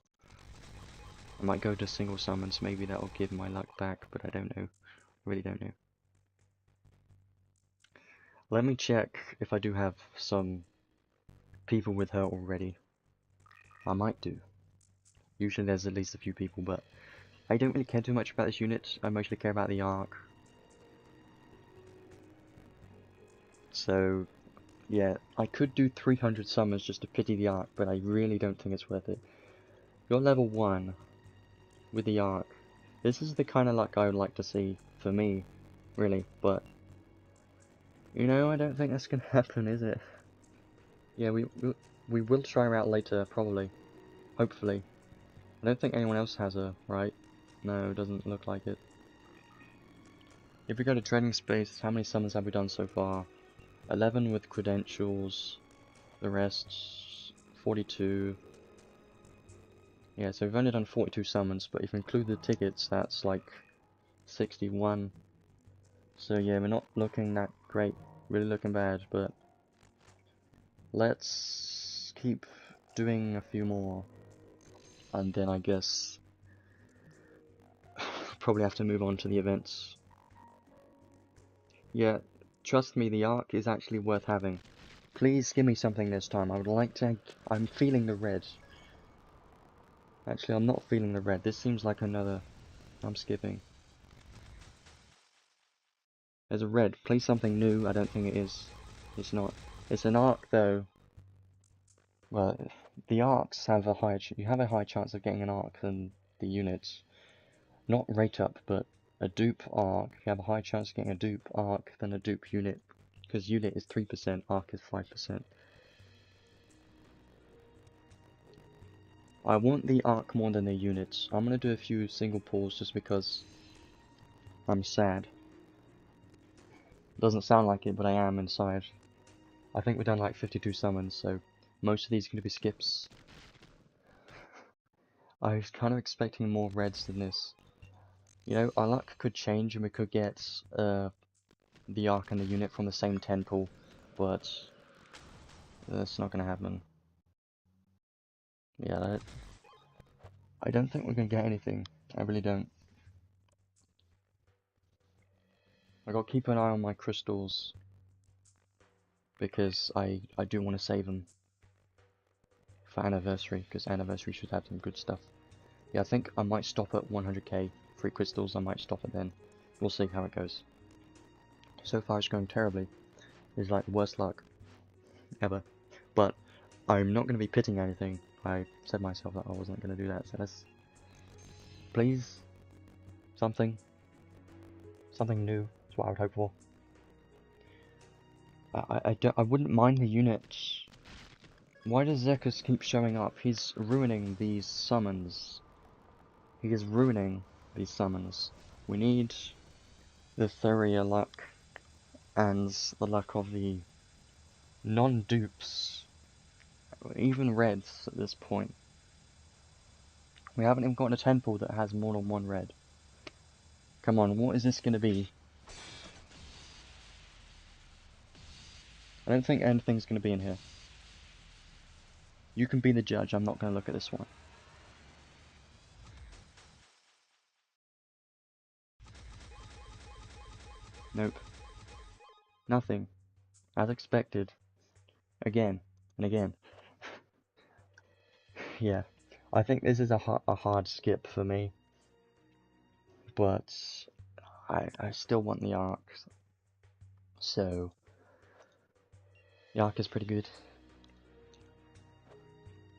I might go to single summons, maybe that will give my luck back, but I don't know. I really don't know. Let me check if I do have some people with her already. I might do. Usually there's at least a few people, but I don't really care too much about this unit. I mostly care about the arc. So, yeah, I could do 300 summons just to pity the arc, but I really don't think it's worth it. You're level 1 with the arc. This is the kind of luck I would like to see for me, really, but you know, I don't think that's gonna happen, is it? Yeah, we will try her out later, probably. Hopefully. I don't think anyone else has her, right? No, it doesn't look like it. If we go to training space, how many summons have we done so far? 11 with credentials, the rest 42. Yeah, so we've only done 42 summons, but if you include the tickets, that's like 61. So yeah, we're not looking that great, really looking bad, but let's keep doing a few more, and then I guess probably have to move on to the events. Yeah, trust me, the arc is actually worth having. Please give me something this time. I would like to. I'm feeling the red. Actually, I'm not feeling the red. This seems like another. I'm skipping. There's a red. Please something new. I don't think it is. It's not. It's an arc though. Well, the arcs have a you have a higher chance of getting an arc than the units. Not rate up, but a dupe arc. You have a higher chance of getting a dupe arc than a dupe unit. Because unit is 3%, arc is 5%. I want the arc more than the units. I'm gonna do a few single pulls just because I'm sad. Doesn't sound like it, but I am inside. I think we've done like 52 summons, so most of these are gonna be skips. I was kind of expecting more reds than this. You know, our luck could change and we could get the arc and the unit from the same 10 pool, but that's not gonna happen. Yeah, I don't think we're gonna get anything. I really don't. I gotta keep an eye on my crystals because I do want to save them for anniversary, because anniversary should have some good stuff. Yeah, I think I might stop at 100k free crystals. I might stop it then. We'll see how it goes. So far it's going terribly. It's like the worst luck ever. But I'm not going to be pitting anything. I said myself that I wasn't going to do that, so let's... Please? Something new is what I would hope for. I wouldn't mind the units. Why does Zekus keep showing up? He's ruining these summons. He is ruining these summons. We need the Thuria luck and the luck of the non-dupes. Even reds at this point. We haven't even gotten a temple that has more than one red. Come on, what is this going to be? I don't think anything's going to be in here. You can be the judge, I'm not going to look at this one. Nope. Nothing. As expected. Again. And again. Yeah. I think this is a hard skip for me. But I still want the arc. So the arc is pretty good.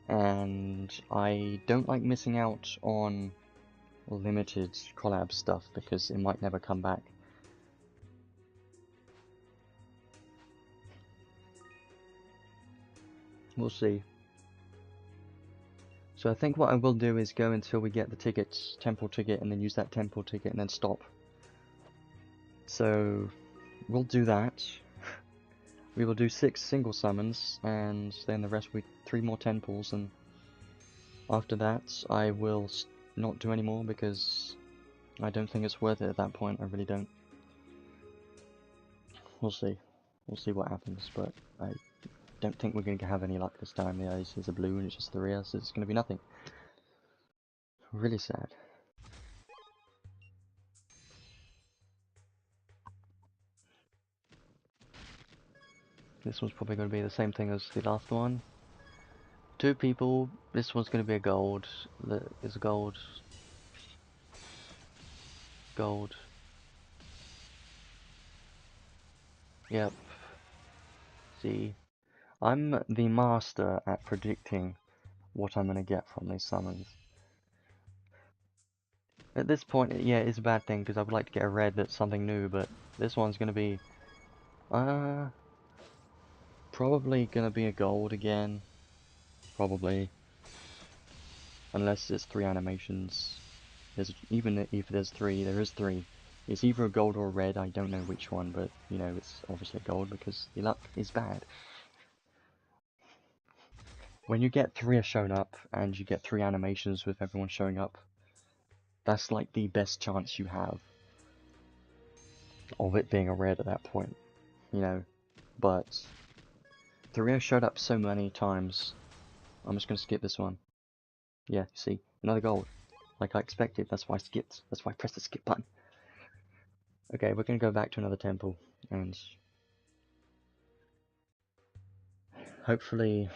And I don't like missing out on limited collab stuff because it might never come back. We'll see. So I think what I will do is go until we get the tickets, temple ticket, and then use that temple ticket and then stop. So we'll do that. We will do 6 single summons, and then the rest will be 3 more temples, and after that I will not do any more because I don't think it's worth it at that point. I really don't. We'll see. We'll see what happens, but I don't think we're going to have any luck this time. The ice is a blue and it's just 3, so it's going to be nothing. Really sad. This one's probably going to be the same thing as the last one. 2 people. This one's going to be a gold. It's a gold. Gold. Yep. See, I'm the master at predicting what I'm going to get from these summons. At this point, yeah, it's a bad thing because I would like to get a red that's something new, but this one's going to be probably going to be a gold again. Probably. Unless it's 3 animations. Even if there's 3, there is 3. It's either a gold or a red, I don't know which one, but, you know, it's obviously a gold because the luck is bad. When you get 3 are shown up, and you get 3 animations with everyone showing up, that's like the best chance you have of it being a red at that point, you know, but 3 showed up so many times, I'm just going to skip this one. Yeah, see, another gold, like I expected, that's why I skipped, that's why I pressed the skip button. Okay, we're going to go back to another temple, and hopefully,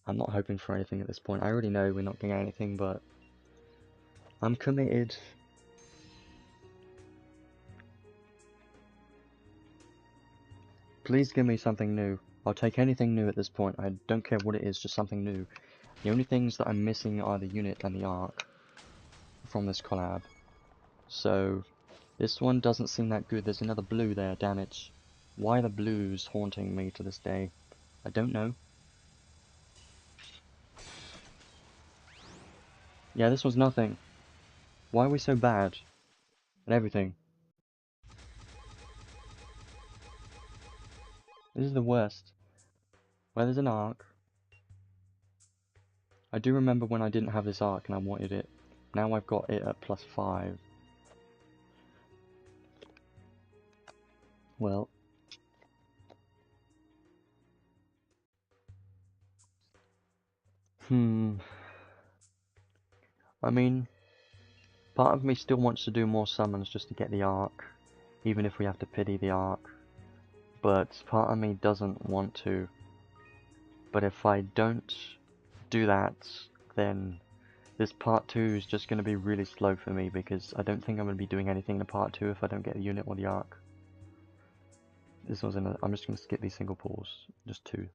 I'm not hoping for anything at this point. I already know we're not getting anything, but I'm committed. Please give me something new. I'll take anything new at this point. I don't care what it is, just something new. The only things that I'm missing are the unit and the arc from this collab. So, this one doesn't seem that good. There's another blue there, damn it. Why the blues haunting me to this day? I don't know. Yeah, this was nothing. Why are we so bad? And everything. This is the worst. Where there's an arc. I do remember when I didn't have this arc and I wanted it. Now I've got it at +5. Well. I mean, part of me still wants to do more summons just to get the arc, even if we have to pity the arc. But part of me doesn't want to. But if I don't do that, then this part 2 is just going to be really slow for me, because I don't think I'm going to be doing anything in part 2 if I don't get the unit or the arc. This one's I'm just going to skip these single pulls, just 2.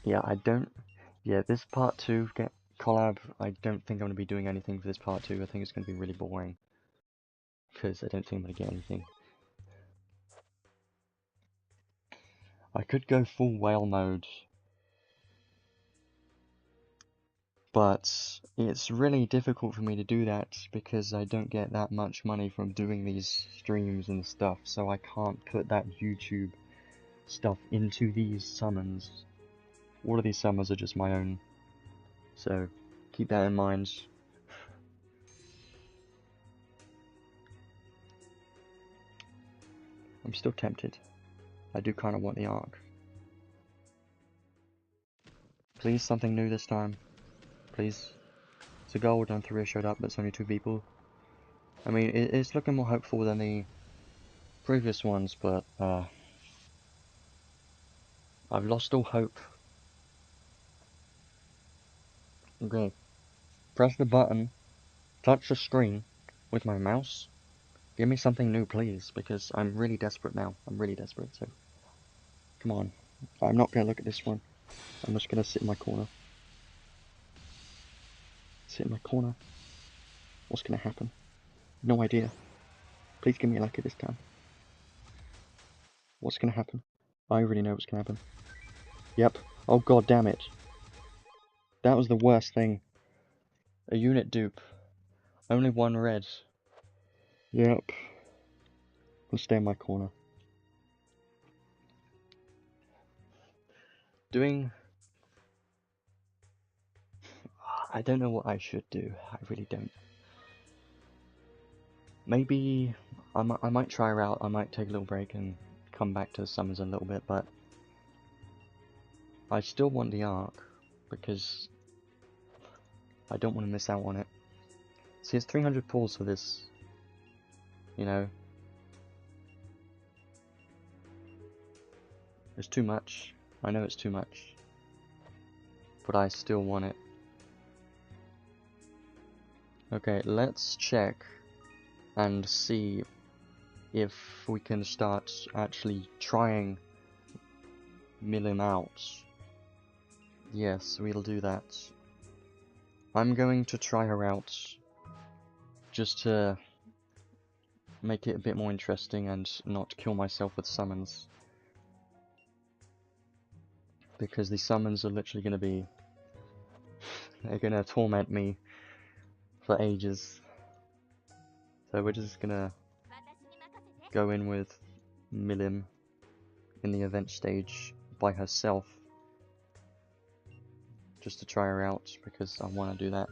Yeah, this part 2 get collab, I don't think I'm going to be doing anything for this part 2. I think it's going to be really boring, because I don't think I'm going to get anything. I could go full whale mode, but it's really difficult for me to do that because I don't get that much money from doing these streams and stuff, so I can't put that YouTube stuff into these summons. All of these summons are just my own, so keep that in mind. I'm still tempted. I do kind of want the arc. Please, something new this time. Please. It's a gold and 3 showed up, but it's only 2 people. I mean, it's looking more hopeful than the previous ones, but I've lost all hope. Okay. Press the button, touch the screen with my mouse. Give me something new, please, because I'm really desperate now. I'm really desperate, so come on. I'm not going to look at this one. I'm just going to sit in my corner. Sit in my corner. What's going to happen? No idea. Please give me lucky this time. What's going to happen? I already know what's going to happen. Yep. Oh god damn it. That was the worst thing. A unit dupe. Only 1 red. Yep. I'll stay in my corner. I don't know what I should do. I really don't. Maybe I might try her out. I might take a little break and come back to summons a little bit, but I still want the arc because I don't want to miss out on it. See, it's 300 pulls for this, you know. It's too much. I know it's too much, but I still want it. Okay, let's check and see if we can start actually trying SMilim out. Yes, we'll do that. I'm going to try her out just to make it a bit more interesting and not kill myself with summons. Because these summons are literally going to be... they're going to torment me for ages. So we're just going to go in with SMilim in the event stage by herself. Just to try her out, because I want to do that.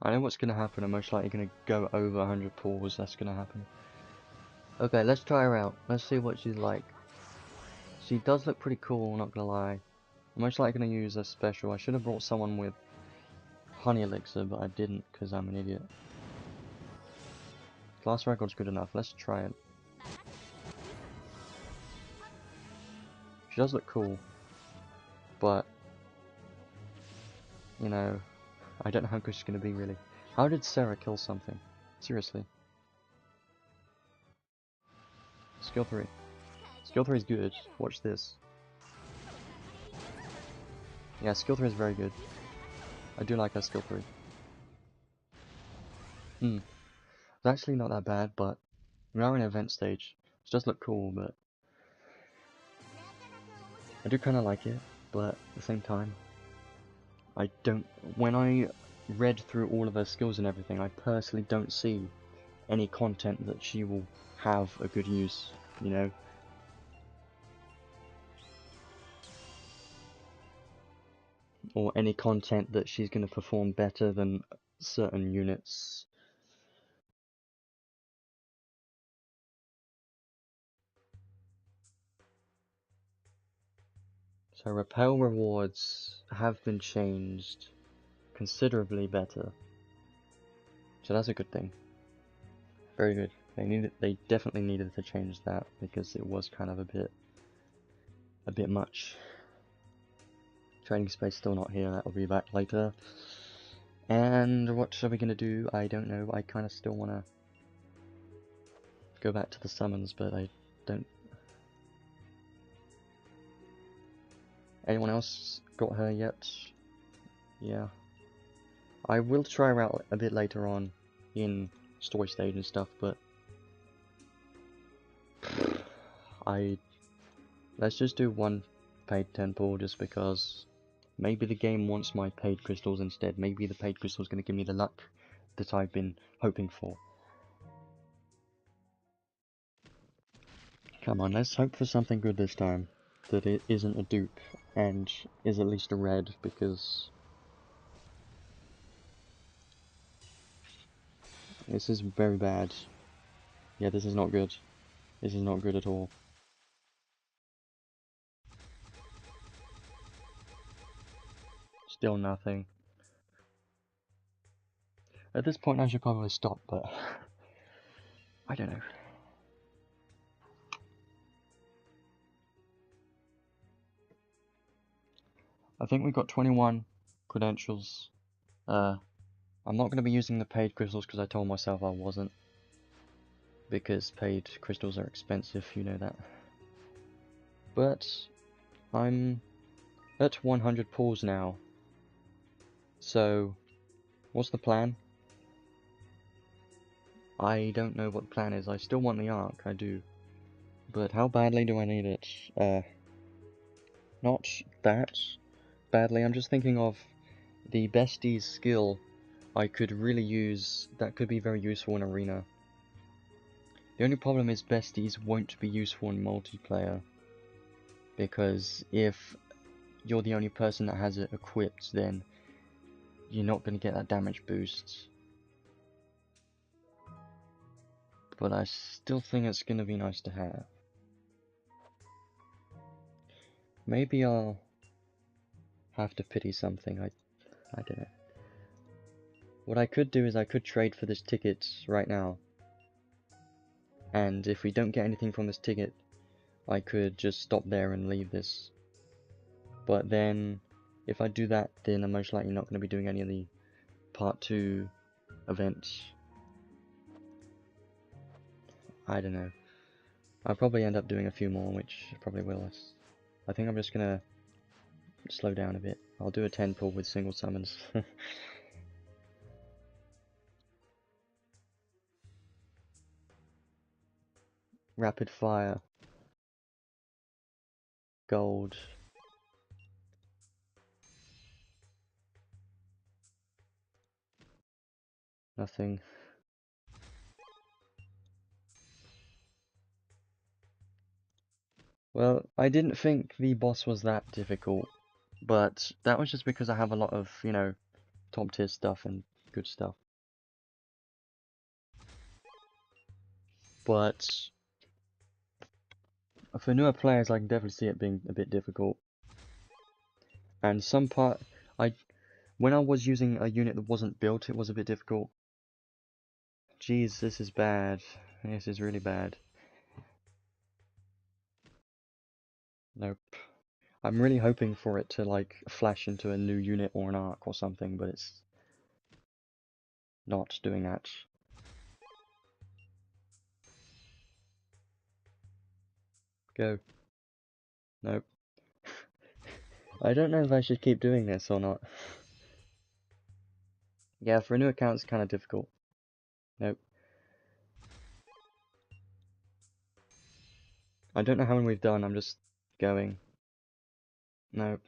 I know what's going to happen. I'm most likely going to go over 100 pulls. That's going to happen. Okay, let's try her out. Let's see what she's like. She does look pretty cool, not going to lie. I'm most likely going to use a special. I should have brought someone with honey elixir, but I didn't because I'm an idiot. Glass record's good enough. Let's try it. She does look cool, but you know, I don't know how good she's gonna be really. How did Sarah kill something? Seriously. Skill 3. Skill 3 is good. Watch this. Yeah, skill 3 is very good. I do like her skill 3. It's actually not that bad, but we are in an event stage. It does look cool, but I do kind of like it, but at the same time, I don't... When I read through all of her skills and everything, I personally don't see any content that she will have a good use, you know? Or any content that she's going to perform better than certain units. So repel rewards have been changed considerably better. So that's a good thing. Very good. They definitely needed to change that because it was kind of a bit much. Training space still not here, that will be back later. And what are we gonna do? I don't know. I kind of still wanna go back to the summons, but I don't. Anyone else got her yet? Yeah. I will try her out a bit later on in story stage and stuff, but let's just do one paid 10 pull just because maybe the game wants my paid crystals instead. Maybe the paid crystal is going to give me the luck that I've been hoping for. Come on, let's hope for something good this time. That it isn't a dupe and is at least a red, because this is very bad. Yeah, this is not good. This is not good at all. Still nothing. At this point I should probably stop, but I don't know. I think we got 21 credentials. I'm not going to be using the paid crystals because I told myself I wasn't. Because paid crystals are expensive, you know that. But I'm at 100 pulls now. So, what's the plan? I don't know what the plan is. I still want the Ark, I do. But how badly do I need it? Not that badly. I'm just thinking of the besties skill I could really use that could be very useful in Arena. The only problem is besties won't be useful in multiplayer, because if you're the only person that has it equipped, then you're not going to get that damage boost. But I still think it's going to be nice to have. Maybe I'll have to pity something, I don't know. What I could do is I could trade for this ticket right now. And if we don't get anything from this ticket, I could just stop there and leave this. But then, if I do that, then I'm most likely not going to be doing any of the Part 2 events. I don't know. I'll probably end up doing a few more, which I probably will. I think I'm just going to slow down a bit. I'll do a 10 pull with single summons. Rapid fire. Gold. Nothing. Well, I didn't think the boss was that difficult, but that was just because I have a lot of, you know, top tier stuff and good stuff. But for newer players, I can definitely see it being a bit difficult. And some part, When I was using a unit that wasn't built, it was a bit difficult. Jeez, this is bad. This is really bad. Nope. I'm really hoping for it to, like, flash into a new unit or an arc or something, but it's not doing that. Go. Nope. I don't know if I should keep doing this or not. Yeah, for a new account it's kind of difficult. Nope. I don't know how many we've done, I'm just going. Nope.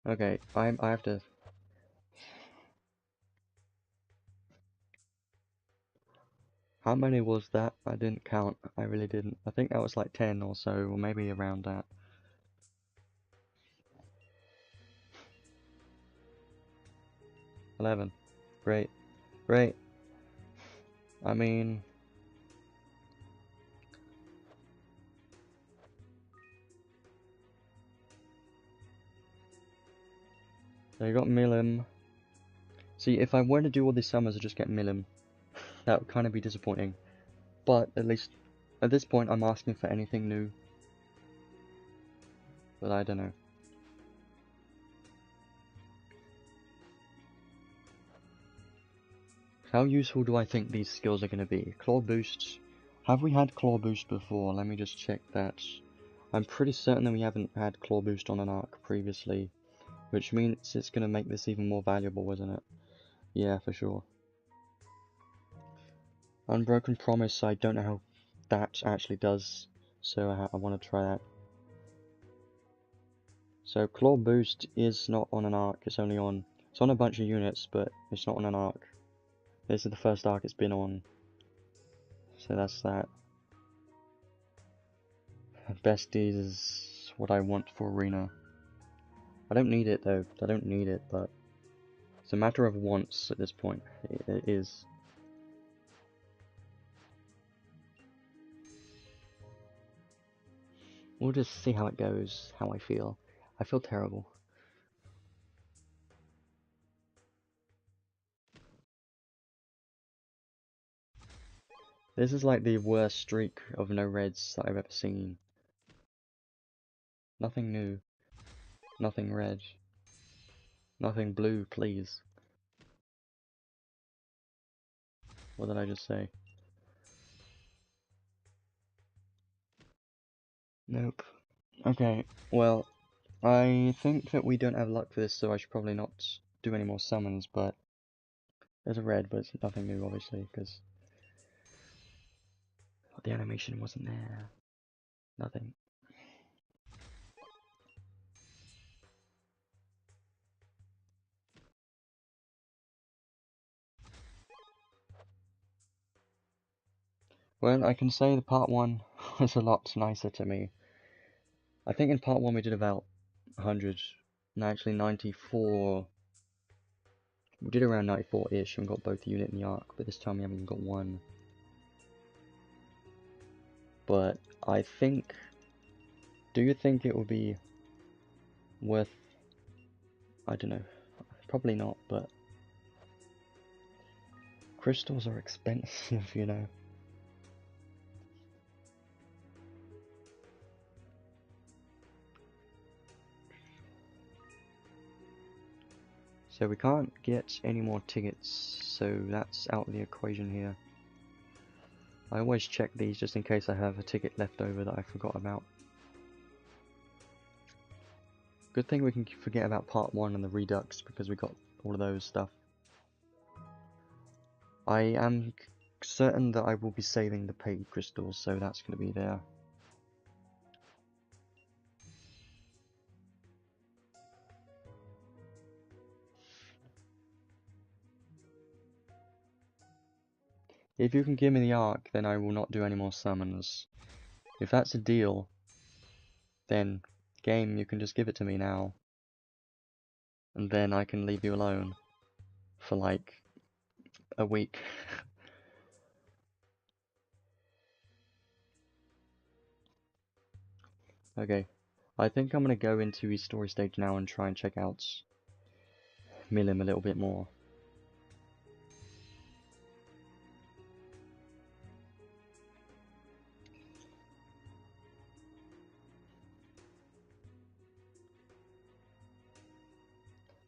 Okay, I have to... How many was that? I didn't count. I really didn't. I think that was like 10 or so, or maybe around that. 11. Great. Great. I mean... So you got Milim. See, if I were to do all these summons, I'd just get Milim. That would kind of be disappointing. But, at least, at this point, I'm asking for anything new. But I don't know. How useful do I think these skills are going to be? Claw Boost. Have we had Claw Boost before? Let me just check that. I'm pretty certain that we haven't had Claw Boost on an arc previously. Which means it's going to make this even more valuable, isn't it? Yeah, for sure. Unbroken Promise, I don't know how that actually does. So I want to try that. So Claw Boost is not on an arc, it's only on... It's on a bunch of units, but it's not on an arc. This is the first arc it's been on. So that's that. Besties is what I want for Arena. I don't need it though, I don't need it, but... It's a matter of wants at this point. It is. We'll just see how it goes, how I feel. I feel terrible. This is like the worst streak of no reds that I've ever seen. Nothing new. Nothing red. Nothing blue, please. What did I just say? Nope. Okay, well, I think that we don't have luck for this, so I should probably not do any more summons, but... There's a red, but it's nothing new, obviously, because... The animation wasn't there. Nothing. Well, I can say the part 1 was a lot nicer to me. I think in part 1 we did about 100, and actually 94. We did around 94-ish and got both the unit and the arc, but this time we haven't even got one. But I think... Do you think it would be worth... I don't know. Probably not, but... Crystals are expensive, you know. So we can't get any more tickets, so that's out of the equation here. I always check these just in case I have a ticket left over that I forgot about. Good thing we can forget about part 1 and the Redux because we got all of those stuff. I am certain that I will be saving the paid crystals, so that's going to be there. If you can give me the arc, then I will not do any more summons. If that's a deal, then game, you can just give it to me now. And then I can leave you alone for like a week. Okay, I think I'm going to go into the story stage now and try and check out SMilim a little bit more.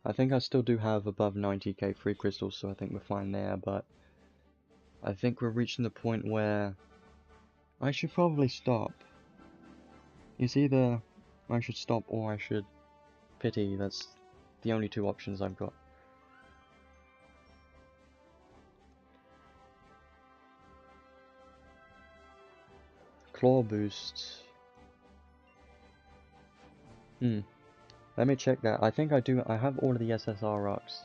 I think I still do have above 90k free crystals, so I think we're fine there, but I think we're reaching the point where I should probably stop. It's either I should stop or I should pity. That's the only two options I've got. Claw boost. Let me check that. I think I do. I have all of the SSR rocks.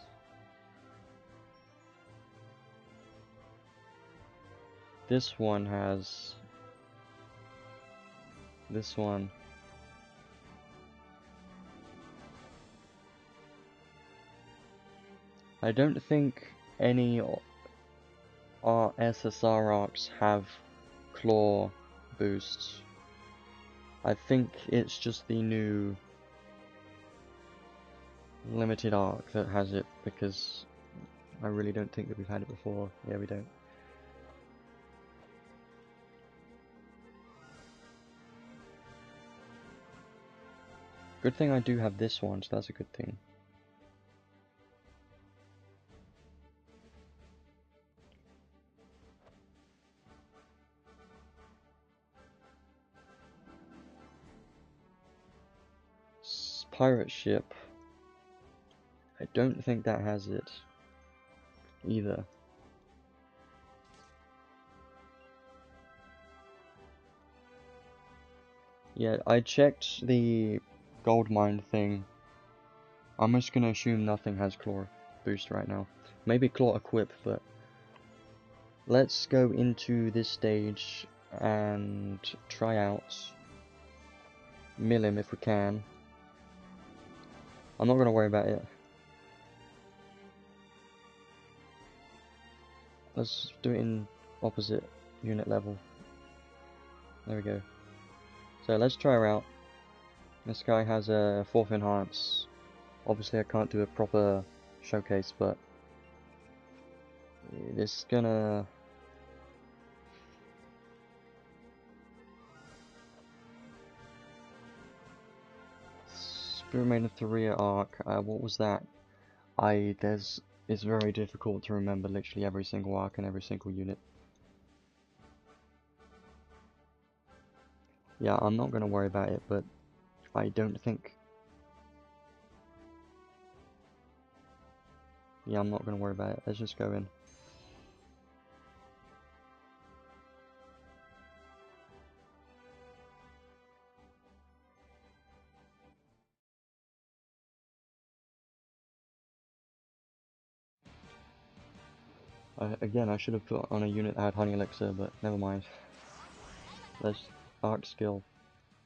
This one has. This one. I don't think any SSR rocks have claw boosts. I think it's just the new limited arc that has it, because I really don't think that we've had it before. Yeah, we don't. Good thing I do have this one, so that's a good thing. Pirate ship. I don't think that has it either. Yeah, I checked the gold mine thing. I'm just gonna assume nothing has claw boost right now. Maybe claw equip, but let's go into this stage and try out Milim if we can. I'm not gonna worry about it. Let's do it in opposite unit level. There we go. So let's try her out. This guy has a 4th enhance. Obviously I can't do a proper showcase, but it's gonna... Spirit Maiden 3 arc, what was that? It's very difficult to remember literally every single arc and every single unit. Yeah, I'm not gonna worry about it, but I don't think... Yeah, I'm not gonna worry about it. Let's just go in. Again, I should have put on a unit that had Honey Elixir, but never mind. Let's arc skill.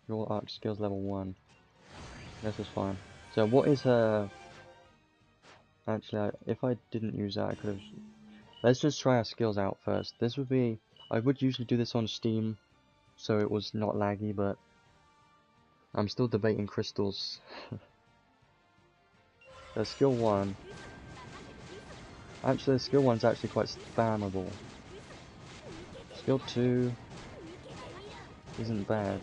Your arc skill's level 1. This is fine. So what is her... Actually, if I didn't use that, I could have... Let's just try our skills out first. This would be... I would usually do this on Steam, so it was not laggy, but... I'm still debating crystals. So skill 1... Actually, skill 1's actually quite spammable. Skill 2... isn't bad.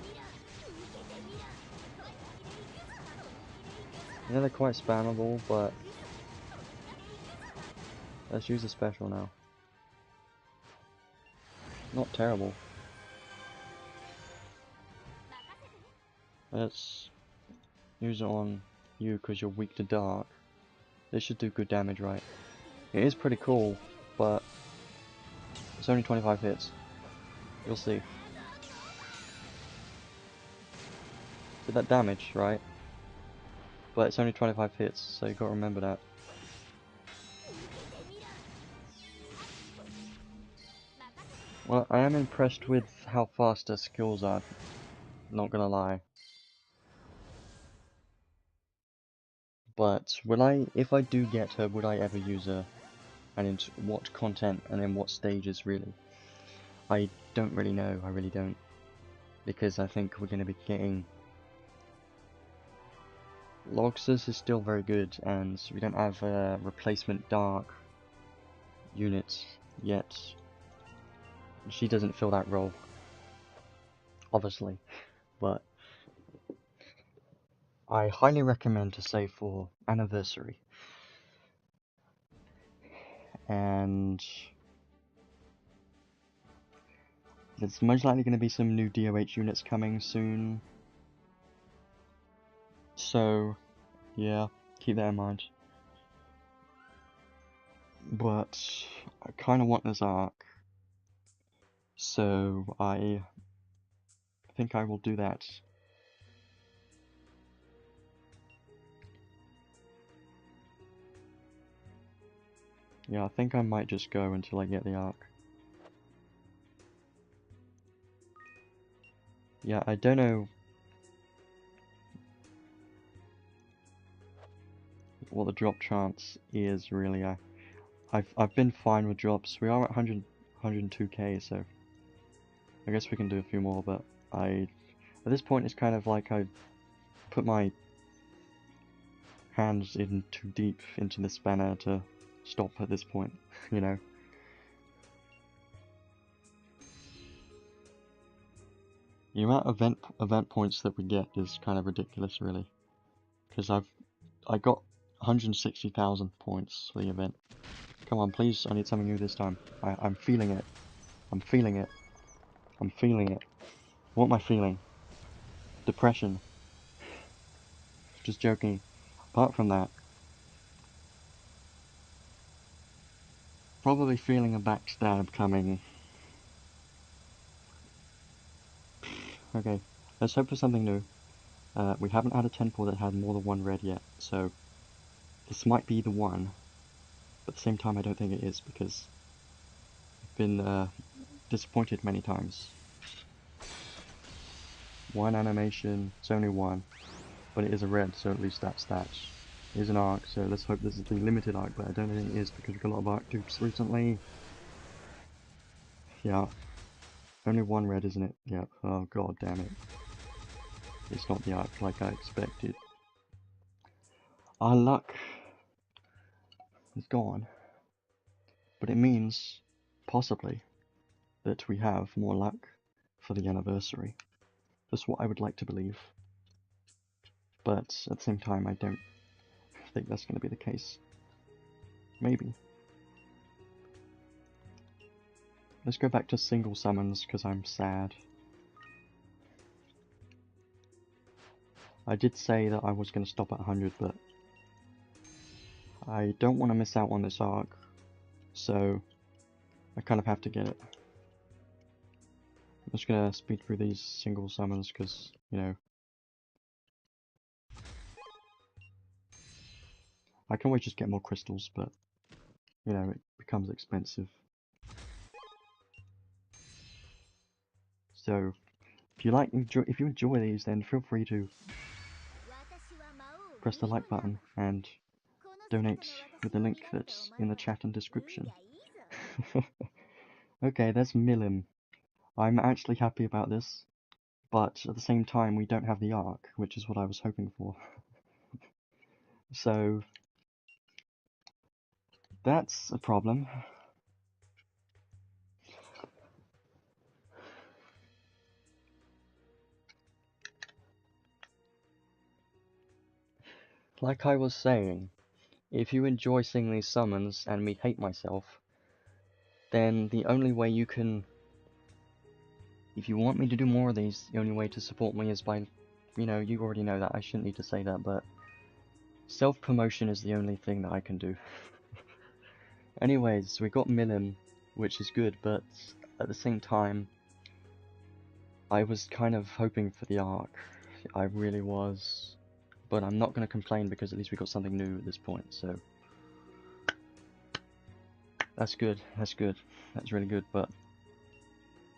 Yeah, they're quite spammable, but... Let's use a special now. Not terrible. Let's use it on you because you're weak to dark. This should do good damage, right? It is pretty cool, but it's only 25 hits. You'll see. So that damage, right? But it's only 25 hits, so you gotta remember that. Well, I am impressed with how fast her skills are, not gonna lie. But will I, if I do get her, would I ever use her? And in what content and in what stages, really? I don't really know, I really don't. Because I think we're gonna be getting... Loxus is still very good, and we don't have a replacement Dark unit yet. She doesn't fill that role, obviously, but I highly recommend to save for Anniversary. And there's most likely going to be some new DOH units coming soon. So, yeah, keep that in mind. But I kind of want this arc, so I think I will do that. Yeah, I think I might just go until I get the arc. Yeah, I don't know what the drop chance is really. I've been fine with drops. We are at 102k, so I guess we can do a few more. But at this point, it's kind of like I put my hands in too deep into this banner to stop at this point, you know. The amount of event points that we get is kind of ridiculous, really, because I got 160,000 points for the event. Come on, please, I need something new this time. I'm feeling it. I'm feeling it. I'm feeling it. What am I feeling? Depression. Just joking. Apart from that, probably feeling a backstab coming. Okay, let's hope for something new. We haven't had a 10-4 that had more than one red yet, so this might be the one. But at the same time, I don't think it is, because I've been disappointed many times. One animation, it's only one, but it is a red, so at least that's that. It is an arc, so let's hope this is the limited arc, but I don't think it is, because we've got a lot of arc dupes recently. Yeah. Only one red, isn't it? Yep. Oh god damn it. It's not the arc like I expected. Our luck is gone. But it means, possibly, that we have more luck for the anniversary. That's what I would like to believe. But at the same time, I don't think that's going to be the case. Maybe. Let's go back to single summons, because I'm sad. I did say that I was going to stop at 100, but I don't want to miss out on this arc, so I kind of have to get it. I'm just going to speed through these single summons, because, you know, I can always just get more crystals, but, you know, it becomes expensive. So, if you enjoy these, then feel free to press the like button and donate with the link that's in the chat and description. Okay, that's SMilim. I'm actually happy about this, but at the same time we don't have the arc, which is what I was hoping for. So, that's a problem. Like I was saying, if you enjoy seeing these summons and me hate myself, then the only way you can... If you want me to do more of these, the only way to support me is by... You know, you already know that, I shouldn't need to say that, but... Self-promotion is the only thing that I can do. Anyways, we got SMilim, which is good, but at the same time, I was kind of hoping for the arc. I really was. But I'm not going to complain because at least we got something new at this point, so... That's good, that's good. That's really good, but...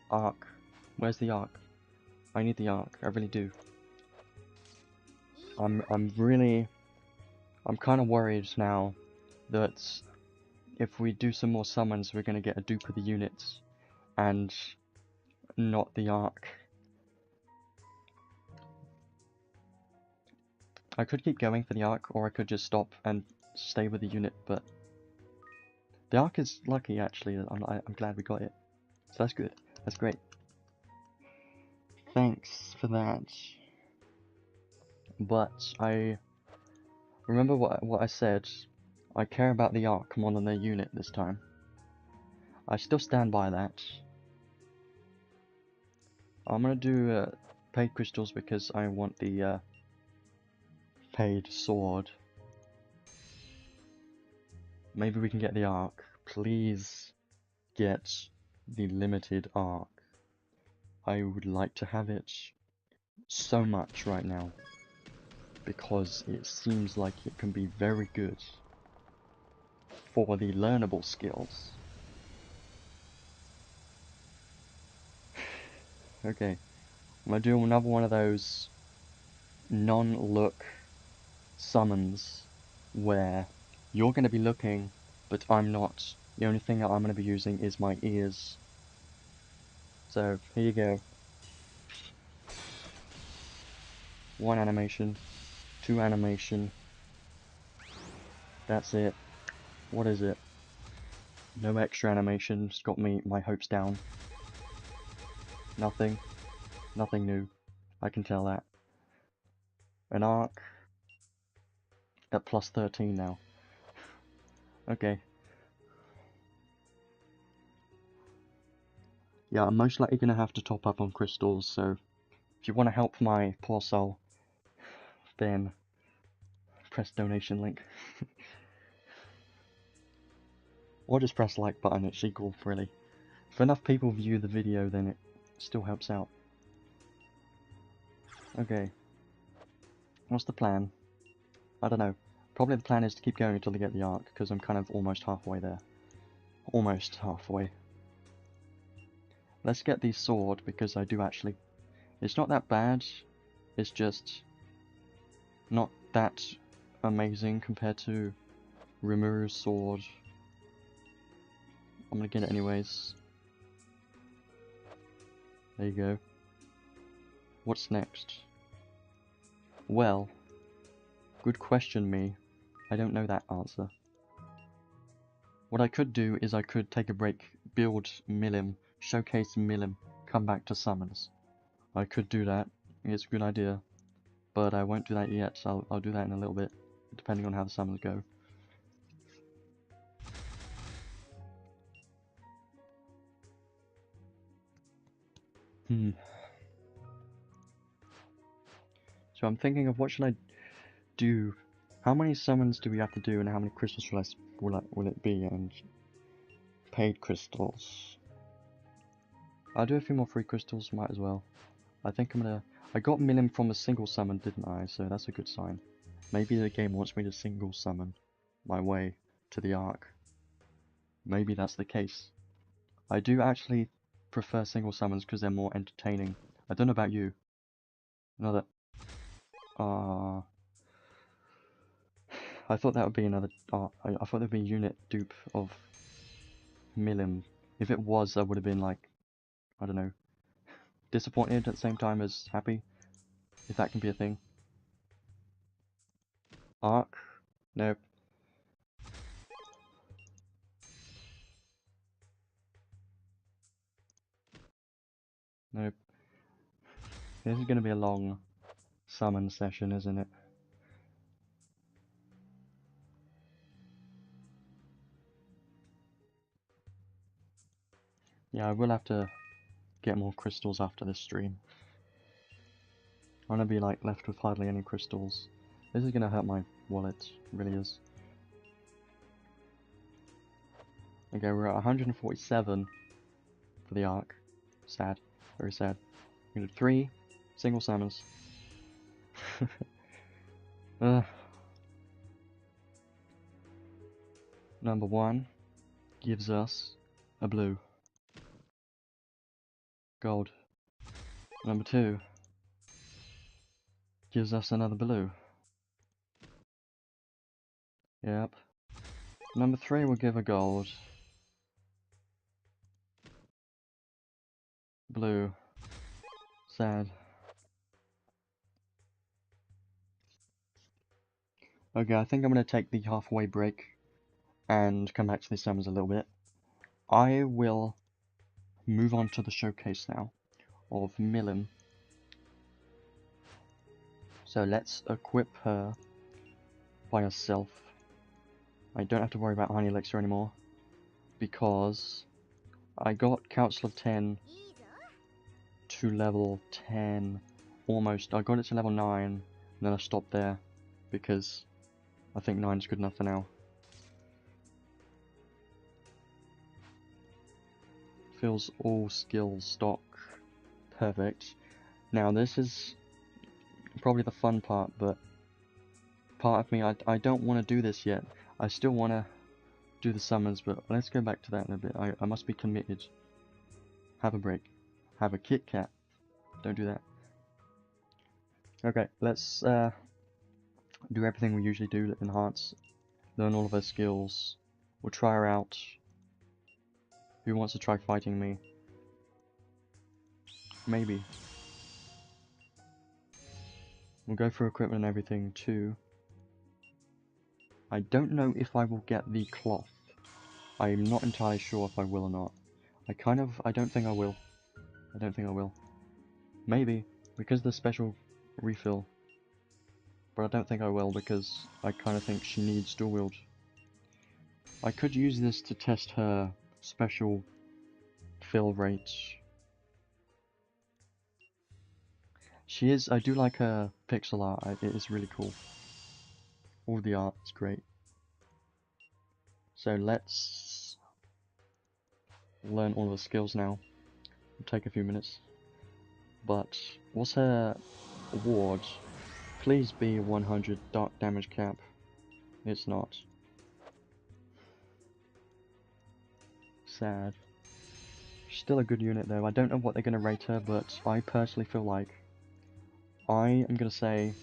Arc. Where's the arc? I need the arc, I really do. I'm kind of worried now that if we do some more summons, we're going to get a dupe of the units, and not the arc. I could keep going for the arc, or I could just stop and stay with the unit, but the arc is lucky actually. I'm glad we got it. So that's good. That's great. Thanks for that. But I remember what I said. I care about the arc more than their unit this time. I still stand by that. I'm gonna do paid crystals because I want the paid sword. Maybe we can get the arc. Please get the limited arc. I would like to have it so much right now because it seems like it can be very good for the learnable skills. Okay, I'm gonna do another one of those non-look summons where you're gonna be looking, but I'm not. The only thing that I'm gonna be using is my ears. So here you go. One animation, two animation. That's it. What is it? No extra animations. Got my hopes down. Nothing. Nothing new. I can tell that. An arc at plus 13 now. Okay. Yeah, I'm most likely going to have to top up on crystals, so if you want to help my poor soul, then press donation link. Or just press like button, it's equal, really. If enough people view the video, then it still helps out. Okay. What's the plan? I don't know. Probably the plan is to keep going until they get the arc, because I'm kind of almost halfway there. Almost halfway. Let's get the sword, because I do actually... It's not that bad, it's just not that amazing compared to Rimuru's sword. I'm gonna get it anyways. There you go. What's next? Well, good question, me. I don't know that answer. What I could do is I could take a break, build SMilim, showcase SMilim, come back to summons. I could do that. It's a good idea. But I won't do that yet, so I'll do that in a little bit, depending on how the summons go. So I'm thinking of what should I do? How many summons do we have to do, and how many crystals will it be? And paid crystals. I'll do a few more free crystals, might as well. I think I'm gonna... I got SMilim from a single summon, didn't I? So that's a good sign. Maybe the game wants me to single summon my way to the arc. Maybe that's the case. I do actually prefer single summons because they're more entertaining. I don't know about you. Another... I thought that would be another... I thought there'd be a unit dupe of SMilim. If it was, I would have been like... I don't know. Disappointed at the same time as happy. If that can be a thing. Arc? Nope. Nope. This is going to be a long summon session, isn't it? Yeah, I will have to get more crystals after this stream. I'm going to be like left with hardly any crystals. This is going to hurt my wallet, it really is. Okay, we're at 147 for the arc. Sad. Very sad. We did 3 single summons. Number 1 gives us a blue. Gold. Number 2 gives us another blue. Yep. Number 3 will give a gold. Blue. Sad. Okay, I think I'm going to take the halfway break and come back to the summons a little bit. I will move on to the showcase now of SMilim. So let's equip her by herself. I don't have to worry about Honey Elixir anymore, because I got Council of 10 to level 10, almost. I got it to level 9, and then I stopped there, because I think 9 is good enough for now. Fills all skills stock. Perfect. Now this is probably the fun part, but part of me, I don't want to do this yet. I still want to do the summons, but let's go back to that in a bit. I must be committed. Have a break. Have a Kit Kat. Don't do that. Okay, let's do everything we usually do to enhance. Learn all of her skills. We'll try her out. Who wants to try fighting me? Maybe. We'll go for equipment and everything too. I don't know if I will get the cloth. I'm not entirely sure if I will or not. I don't think I will. I don't think I will. Maybe, because of the special refill. But I don't think I will, because I kind of think she needs dual wield. I could use this to test her special fill rates. I do like her pixel art, it is really cool. All the art is great. So let's learn all the skills now. It'll take a few minutes. But what's her award? Please be 100 dark damage cap. It's not. Sad. Still a good unit though. I don't know what they're going to rate her, but I personally feel like I am going to say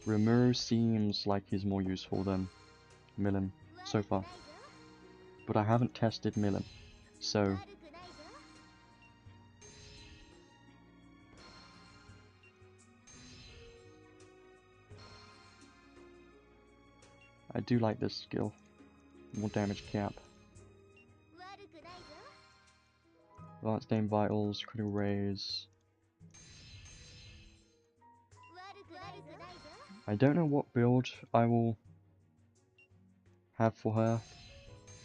SRimuru seems like he's more useful than SMilim so far. But I haven't tested SMilim, so I do like this skill. More damage cap. Advanced aim vitals, critical raise. I don't know what build I will have for her,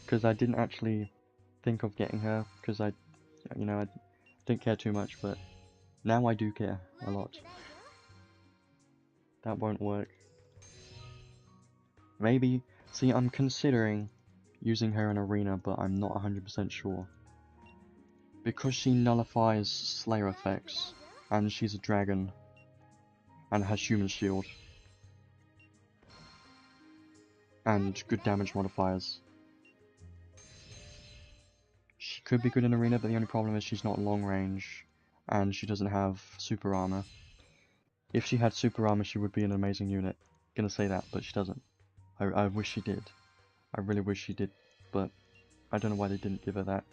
because I didn't actually think of getting her, because I didn't care too much, but now I do care a lot. That won't work. Maybe, see, I'm considering using her in arena, but I'm not 100% sure. Because she nullifies Slayer effects, and she's a dragon, and has human shield, and good damage modifiers. She could be good in arena, but the only problem is she's not long range, and she doesn't have super armor. If she had super armor, she would be an amazing unit. Gonna say that, but she doesn't. I wish she did. I really wish she did, but I don't know why they didn't give her that.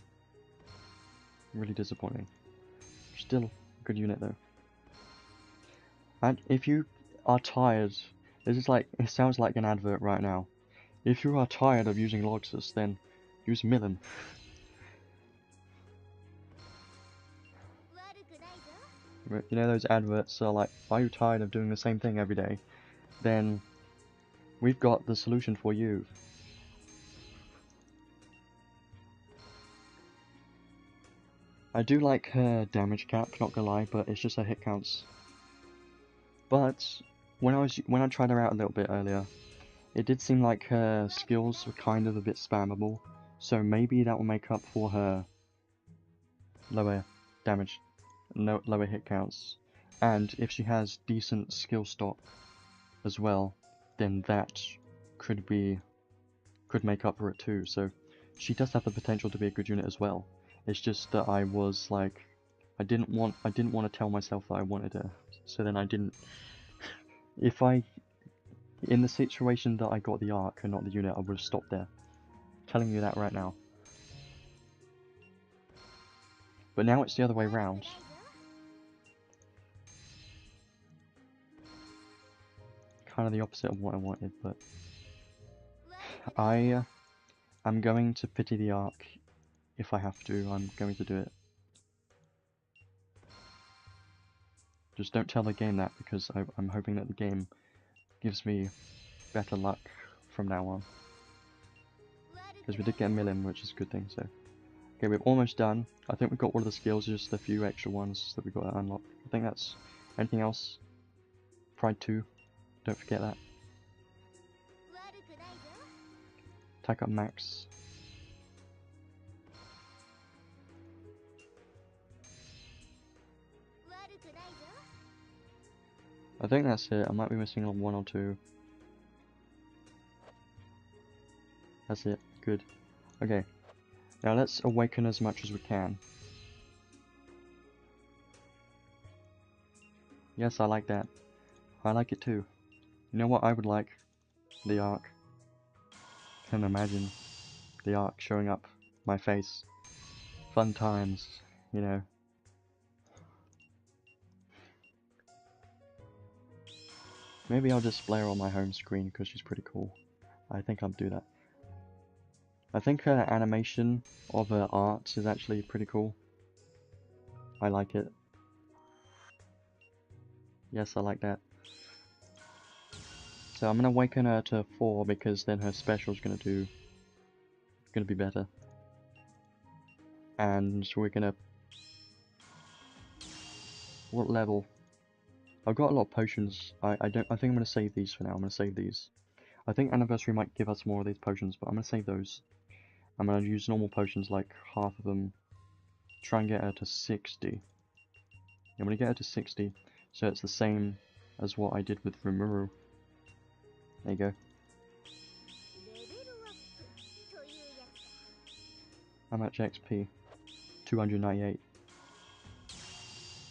Really disappointing. Still a good unit though. And if you are tired, it sounds like an advert right now. If you are tired of using Loxus, then use SMilim. You know those adverts are like, are you tired of doing the same thing every day? Then we've got the solution for you. I do like her damage cap, not gonna lie, but it's just her hit counts. But when I tried her out a little bit earlier, it did seem like her skills were kind of a bit spammable, so maybe that will make up for her lower damage, lower hit counts. And if she has decent skill stock as well, then that could make up for it too. So she does have the potential to be a good unit as well. It's just that I was like, I didn't want to tell myself that I wanted her, so then I didn't. In the situation that I got the arc and not the unit, I would have stopped there. Telling you that right now. But now it's the other way round. Kind of the opposite of what I wanted, but I'm going to pity the arc. If I have to, I'm going to do it. Just don't tell the game that, because I'm hoping that the game gives me better luck from now on. Because we did get a Milim, which is a good thing, so. Okay, we're almost done. I think we've got all of the skills, just a few extra ones that we've got to unlock. I think that's... anything else? Pride 2. Don't forget that. Attack up max. I think that's it. I might be missing on 1 or 2. That's it. Good. Okay. Now let's awaken as much as we can. Yes, I like that. I like it too. You know what I would like? The arc. Can imagine the arc showing up my face. Fun times, you know. Maybe I'll display her on my home screen because she's pretty cool. I think I'll do that. I think her animation of her art is actually pretty cool. I like it. Yes, I like that. So I'm gonna awaken her to 4 because then her special's gonna be better. And we're gonna... what level? I've got a lot of potions. I think I'm gonna save these for now. I'm gonna save these. I think Anniversary might give us more of these potions, but I'm gonna save those. I'm gonna use normal potions, like half of them. Try and get her to 60. I'm gonna get her to 60, so it's the same as what I did with SRimuru. There you go. How much XP? 298.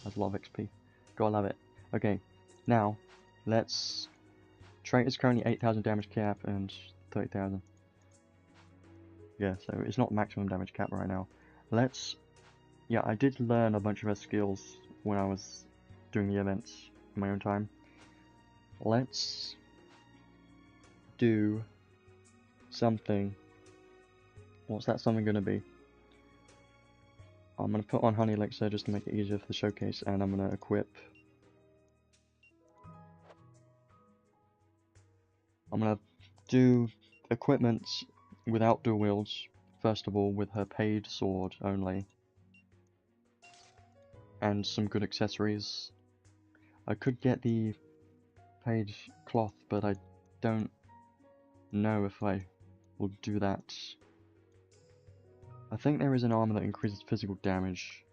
That's a lot of XP. Gotta love it. Okay, now, let's... Trait is currently 8,000 damage cap and 30,000. Yeah, so it's not maximum damage cap right now. Let's... Yeah, I did learn a bunch of her skills when I was doing the events in my own time. Let's do something. What's that something gonna be? I'm gonna put on Honey Elixir just to make it easier for the showcase, and I'm gonna equip... I'm gonna do equipment without dual wields, first of all, with her paid sword only. And some good accessories. I could get the paid cloth, but I don't know if I will do that. I think there is an armor that increases physical damage.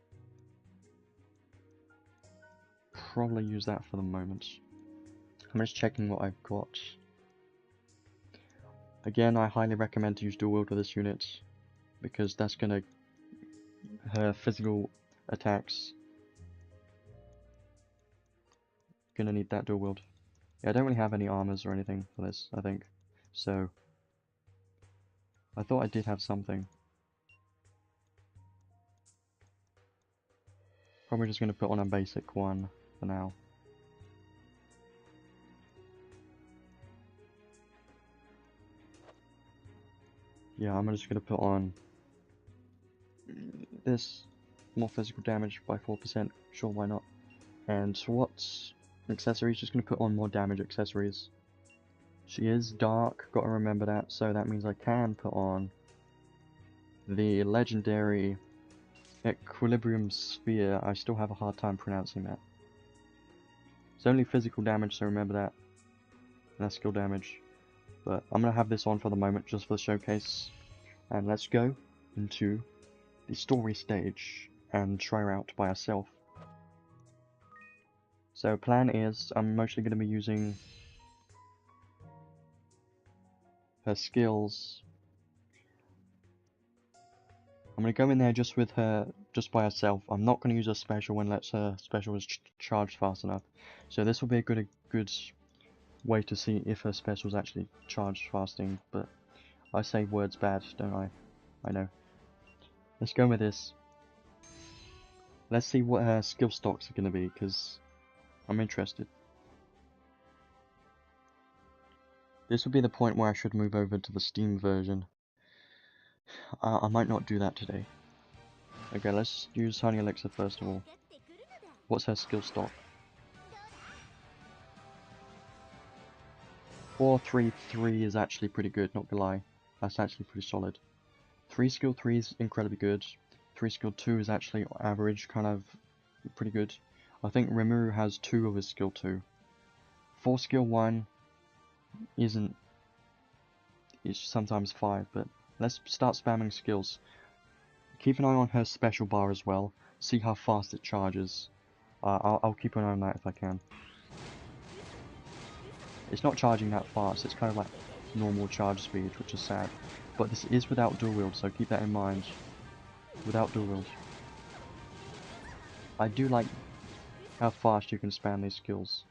Probably use that for the moment. I'm just checking what I've got. Again, I highly recommend to use dual wield with this unit, because that's gonna... her physical attacks... gonna need that dual wield. Yeah, I don't really have any armors or anything for this, I think. So... I thought I did have something. Probably just gonna put on a basic one for now. Yeah, I'm just gonna put on this, more physical damage by 4%, sure, why not. And what's accessories? Just gonna put on more damage accessories. She is dark, gotta remember that, so that means I can put on the legendary Equilibrium Sphere. I still have a hard time pronouncing that. It's only physical damage, so remember that. And that's skill damage. But I'm gonna have this on for the moment, just for the showcase. And let's go into the story stage and try her out by herself. So plan is, I'm mostly going to be using her skills. I'm going to go in there just with her, just by herself. I'm not going to use her special unless her special is charged fast enough. So this will be a good way to see if her special is actually charged fasting. But I say words bad, don't I? I know. Let's go with this. Let's see what her skill stocks are going to be, because I'm interested. This would be the point where I should move over to the Steam version. I might not do that today. Okay, let's use Honey Elixir first of all. What's her skill stock? 4-3-3 is actually pretty good, not gonna lie. That's actually pretty solid. 3 skill 3 is incredibly good. 3 skill 2 is actually average, kind of pretty good. I think Rimuru has 2 of his skill 2. 4 skill 1 isn't... it's sometimes 5, but let's start spamming skills. Keep an eye on her special bar as well. See how fast it charges. I'll keep an eye on that if I can. It's not charging that fast, it's kind of like normal charge speed, which is sad. But this is without dual wield, so keep that in mind. Without dual wield. I do like how fast you can spam these skills.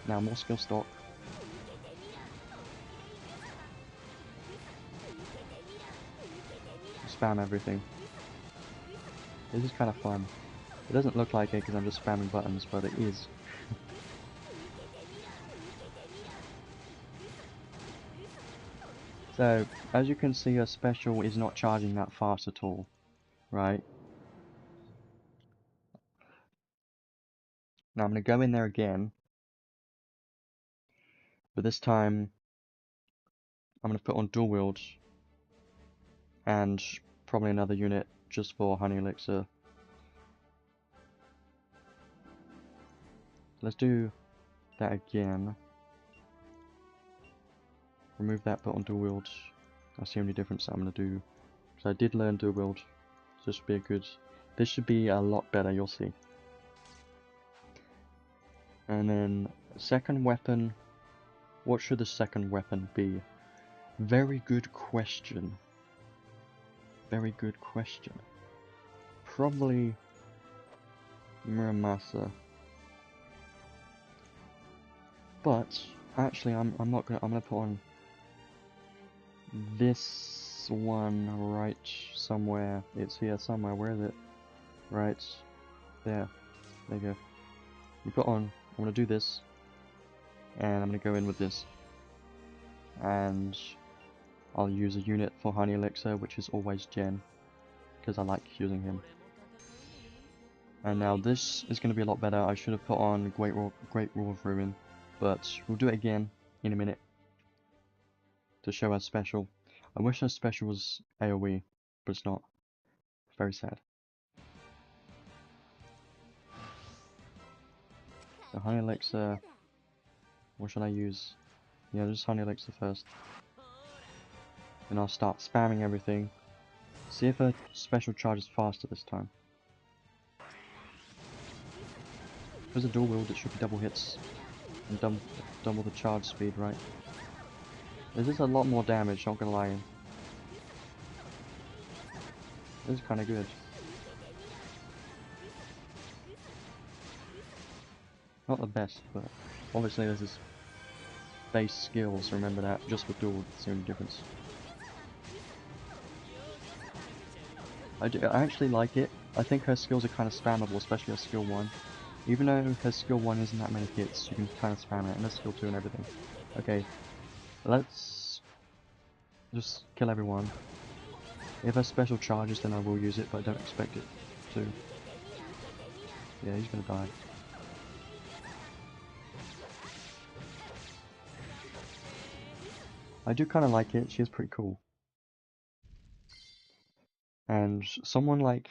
Now more skill stock. Spam everything. This is kind of fun. It doesn't look like it because I'm just spamming buttons, but it is. So, as you can see, your special is not charging that fast at all, right? Now I'm going to go in there again, but this time I'm going to put on dual wield and probably another unit just for Honey Elixir. Let's do that again. Remove that, put on dual wield. That's the only difference I'm going to do. So I did learn dual wield. So this should be a good... this should be a lot better, you'll see. And then, second weapon. What should the second weapon be? Very good question. Very good question. Probably Muramasa. But actually, I'm not gonna. I'm gonna put on this one right somewhere. It's here somewhere. Where is it? Right there. There you go. You put on. I'm gonna do this, and I'm gonna go in with this, and I'll use a unit for Honey Elixir, which is always Gen, because I like using him. And now this is going to be a lot better. I should have put on Great Roar of Ruin, but we'll do it again in a minute to show our special. I wish our special was AoE, but it's not. Very sad. So Honey Elixir, what should I use? Yeah, just Honey Elixir first. And I'll start spamming everything. See if her special charges faster this time. If there's a dual wield, it should be double hits and double the charge speed, right? This is a lot more damage, not gonna lie. This is kinda good. Not the best, but obviously this is base skills, remember that, just with dual, it's the only difference. I actually like it. I think her skills are kind of spammable, especially her skill 1. Even though her skill 1 isn't that many hits, you can kind of spam it, and her skill 2 and everything. Okay, let's just kill everyone. If her special charges, then I will use it, but I don't expect it to. Yeah, he's gonna die. I do kind of like it, she is pretty cool. And someone like,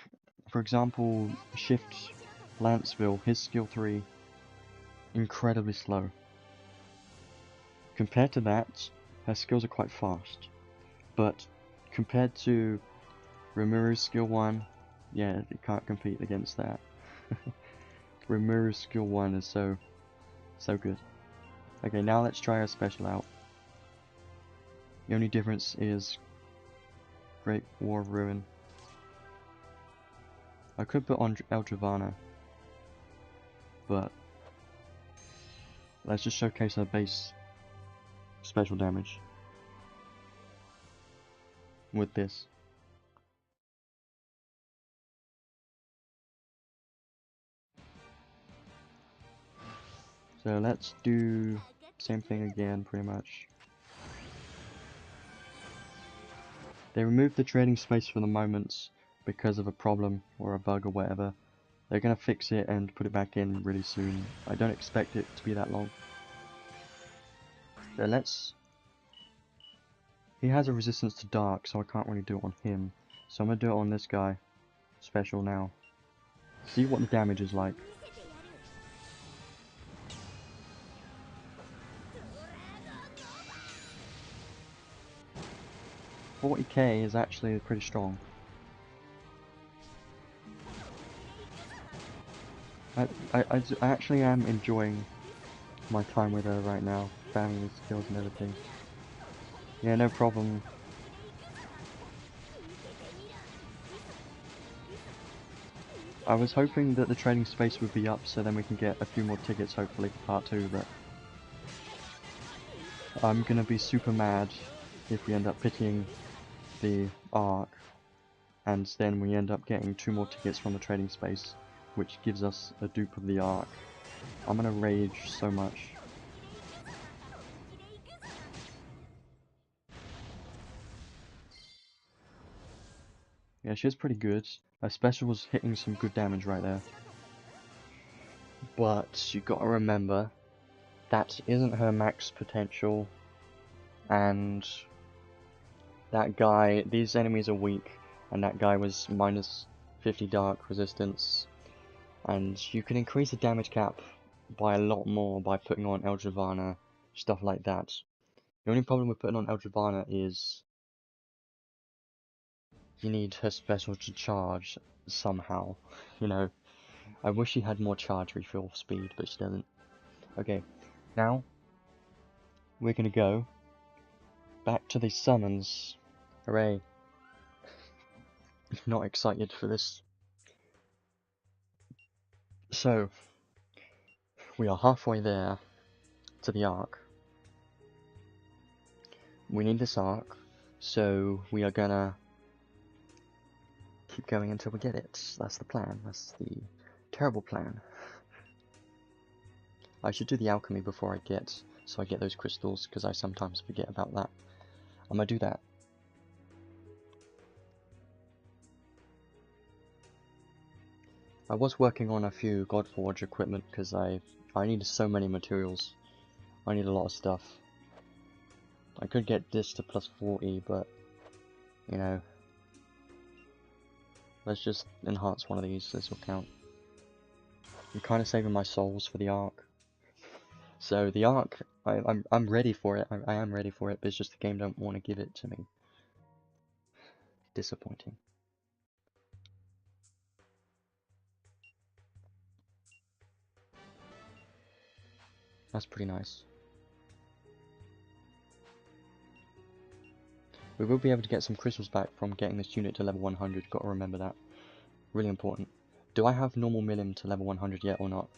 for example, Shift Lanceville, his skill 3, incredibly slow. Compared to that, her skills are quite fast. But compared to Rimuru's skill 1, yeah, it can't compete against that. Rimuru's skill 1 is so good. Okay, now let's try our special out. The only difference is Great War of Ruin. I could put on Eldravana, but let's just showcase her base special damage with this. So let's do Same thing again, pretty much. They removed the trading space for the moment because of a problem or a bug or whatever. They're gonna fix it and put it back in really soon. I don't expect it to be that long. So he has a resistance to dark, so I can't really do it on him. So I'm gonna do it on this guy, special now. See what the damage is like. 40k is actually pretty strong. I actually am enjoying my time with her right now, spamming the skills and everything. Yeah, no problem. I was hoping that the trading space would be up so then we can get a few more tickets hopefully for part 2, but I'm gonna be super mad if we end up pitying the arc and then we end up getting 2 more tickets from the trading space, which gives us a dupe of the arc. I'm gonna rage so much. Yeah, she's pretty good. Her special was hitting some good damage right there. But you gotta remember, that isn't her max potential, and that guy, these enemies are weak, and that guy was minus 50 dark resistance, and you can increase the damage cap by a lot more by putting on El Giovanna, stuff like that. The only problem with putting on El Giovanna is you need her special to charge somehow, you know. I wish she had more charge refill speed, but she doesn't. Okay, now we're gonna go back to the summons. Hooray. Not excited for this. So, we are halfway there to the arc. We need this arc, so we are gonna keep going until we get it. That's the plan. That's the terrible plan. I should do the alchemy before I get those crystals, because I sometimes forget about that. I'm gonna do that. I was working on a few Godforge equipment because I needed so many materials. I need a lot of stuff. I could get this to plus 40, but you know, let's just enhance one of these. This will count. I'm kind of saving my souls for the arc. So the arc, I'm ready for it. I am ready for it, but it's just the game don't want to give it to me. Disappointing. That's pretty nice. We will be able to get some crystals back from getting this unit to level 100, gotta remember that. Really important. Do I have normal Milim to level 100 yet or not?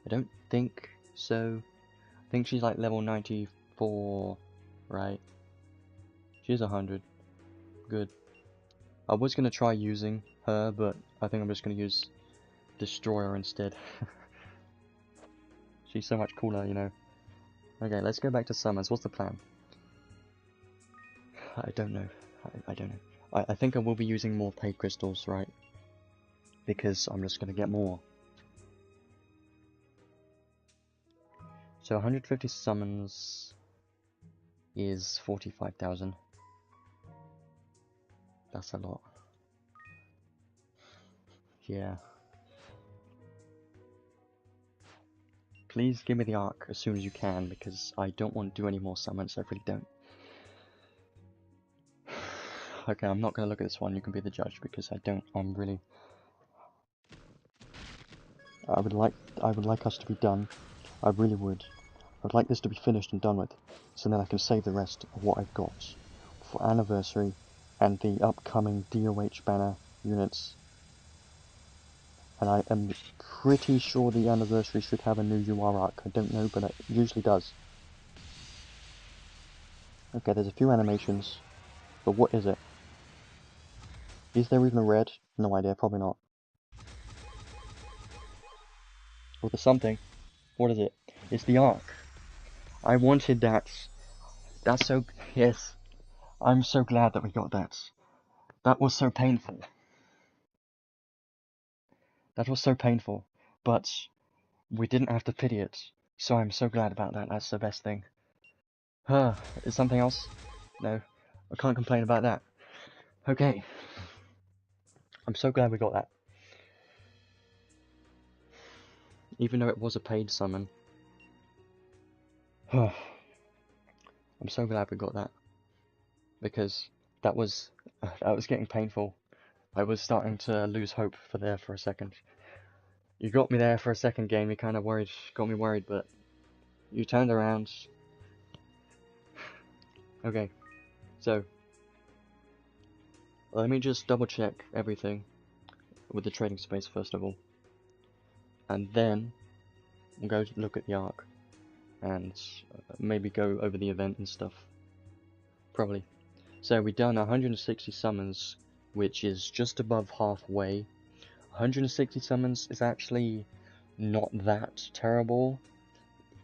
I don't think so. I think she's like level 94, right? She's 100. Good. I was gonna try using her, but I think I'm just gonna use Destroyer instead. She's so much cooler, you know. Okay, let's go back to summons. What's the plan? I don't know. I don't know. I think I will be using more paid crystals, right? Because I'm just gonna get more. So 150 summons is 45,000. That's a lot. Yeah. Please give me the arc as soon as you can, because I don't want to do any more summons, I really don't. Okay, I'm not going to look at this one, you can be the judge, because I'm really... I would like us to be done. I really would. I would like this to be finished and done with, so then I can save the rest of what I've got for anniversary and the upcoming DOH banner units. And I am pretty sure the anniversary should have a new UR arc. I don't know, but it usually does. Okay, there's a few animations, but what is it? Is there even a red? No idea, probably not. Or there's something. What is it? It's the arc. I wanted that. That's so... Yes. I'm so glad that we got that. That was so painful. That was so painful. But we didn't have to pity it. So I'm so glad about that. That's the best thing. Is something else? No. I can't complain about that. Okay. I'm so glad we got that. Even though it was a paid summon. I'm so glad we got that. Because that was getting painful. I was starting to lose hope for a second. You got me there for a second, game. You kind of got me worried, but you turned around. Okay, so let me just double check everything with the trading space first of all, and then we'll go look at the arc and maybe go over the event and stuff. Probably. So we've done 160 summons, which is just above halfway. 160 summons is actually not that terrible.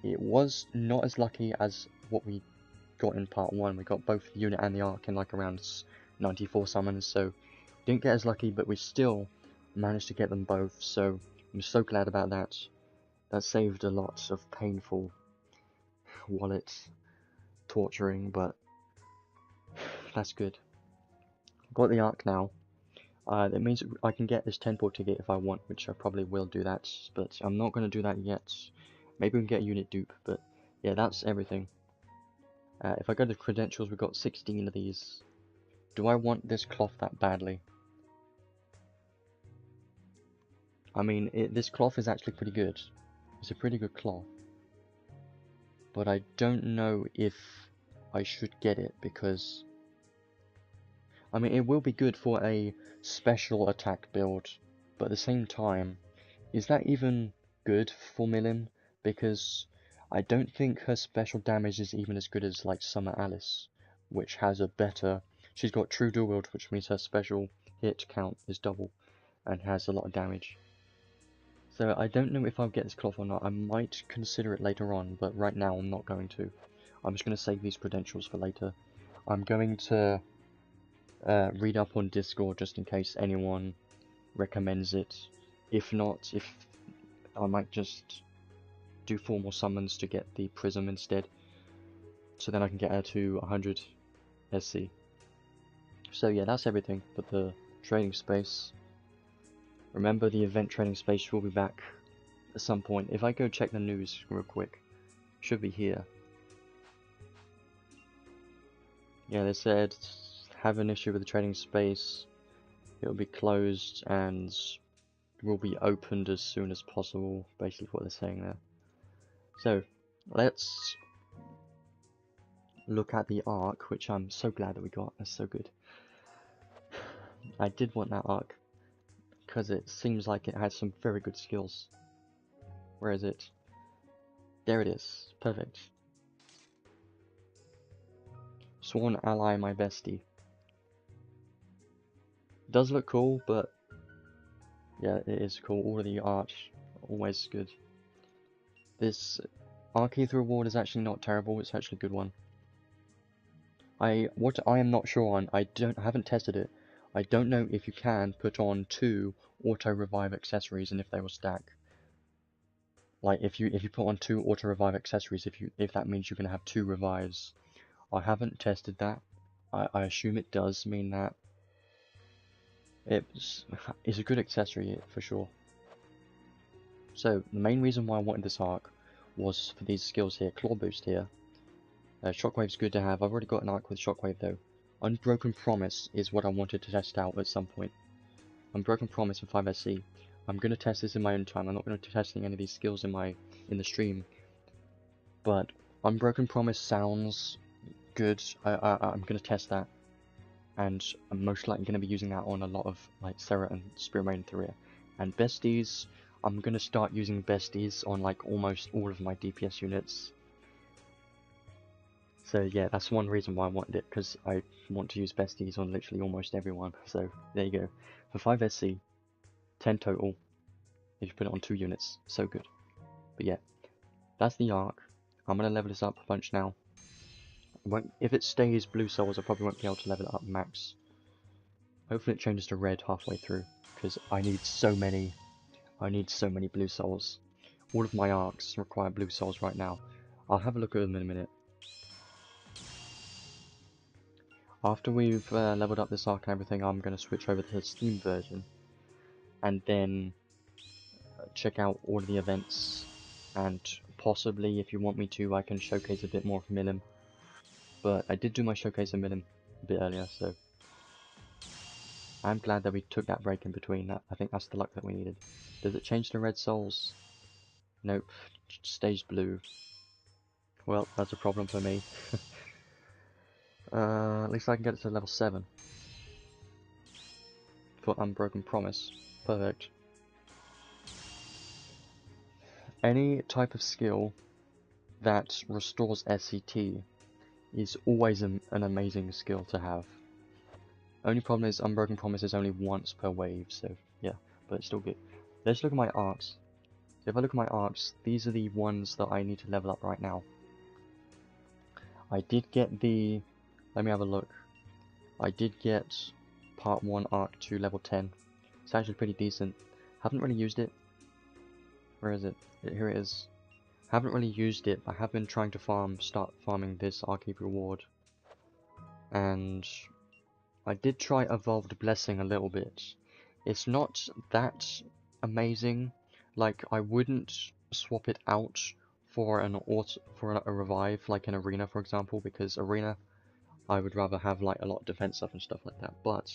It was not as lucky as what we got in part 1. We got both the unit and the arc in like around 94 summons, so didn't get as lucky, but we still managed to get them both, so I'm so glad about that. That saved a lot of painful wallet torturing, but that's good. Got the arc now. That means I can get this 10-port ticket if I want, which I probably will do that, but I'm not going to do that yet. Maybe we can get a unit dupe, but yeah, that's everything. If I go to credentials, we've got 16 of these. Do I want this cloth that badly? I mean, this cloth is actually pretty good. It's a pretty good cloth. But I don't know if I should get it, because... I mean, it will be good for a special attack build, but at the same time, is that even good for SMilim? Because I don't think her special damage is even as good as, like, Summer Alice, which has a better... She's got true dual wield, which means her special hit count is double, and has a lot of damage. So I don't know if I'll get this cloth or not. I might consider it later on, but right now I'm not going to. I'm just going to save these credentials for later. I'm going to read up on Discord just in case anyone recommends it. If not, I might just do 4 more summons to get the Prism instead, so then I can get her to 100 SC. So yeah, that's everything but the trading space. Remember, the event trading space will be back at some point. If I go check the news real quick, should be here. Yeah, they said have an issue with the trading space. It'll be closed and will be opened as soon as possible. Basically, what they're saying there. So let's look at the arc, which I'm so glad that we got. That's so good. I did want that arc because it seems like it has some very good skills. Where is it? There it is. Perfect. Sworn ally, my bestie. Does look cool, but yeah, it is cool. All of the art, always good. This Arcade reward is actually not terrible. It's actually a good one. What I am not sure on, I haven't tested it. I don't know if you can put on 2 auto revive accessories and if they will stack. Like if you put on 2 auto revive accessories, if that means you can have 2 revives. I haven't tested that. I assume it does mean that. It's a good accessory for sure. So the main reason why I wanted this arc was for these skills here. Claw boost here. Shockwave's good to have. I've already got an arc with Shockwave though. Unbroken Promise is what I wanted to test out at some point. Unbroken Promise for 5SC. I'm going to test this in my own time. I'm not going to be testing any of these skills in the stream. But Unbroken Promise sounds good. I'm going to test that. And I'm most likely going to be using that on a lot of like Sarah and Spirit Maiden Tharia. And Besties, I'm going to start using Besties on like almost all of my DPS units. So yeah, that's one reason why I wanted it, because I want to use Besties on literally almost everyone. So there you go. For 5SC, 10 total, if you put it on 2 units, so good. But yeah, that's the arc. I'm gonna level this up a bunch now. If it stays blue souls, I probably won't be able to level it up max. Hopefully it changes to red halfway through, because I need so many blue souls. All of my arcs require blue souls right now. I'll have a look at them in a minute. After we've leveled up this arc and everything, I'm going to switch over to the Steam version, and then check out all of the events, and possibly, if you want me to, I can showcase a bit more of SMilim. But I did do my showcase of SMilim a bit earlier, so I'm glad that we took that break in between. I think that's the luck that we needed. Does it change to red souls? Nope, stays blue. Well, that's a problem for me. At least I can get it to level 7. For Unbroken Promise. Perfect. Any type of skill that restores SCT is always an amazing skill to have. Only problem is Unbroken Promise is only once per wave, so yeah, but it's still good. Let's look at my arcs. So if I look at my arcs, these are the ones that I need to level up right now. I did get the... let me have a look. I did get part 1 arc to level 10. It's actually pretty decent. Haven't really used it. Where is it? Here it is. Haven't really used it, but I have been trying to start farming this Arcade reward. And I did try Evolved Blessing a little bit. It's not that amazing. Like, I wouldn't swap it out for a revive, like in Arena, for example, because Arena, I would rather have like a lot of defense stuff and stuff like that. But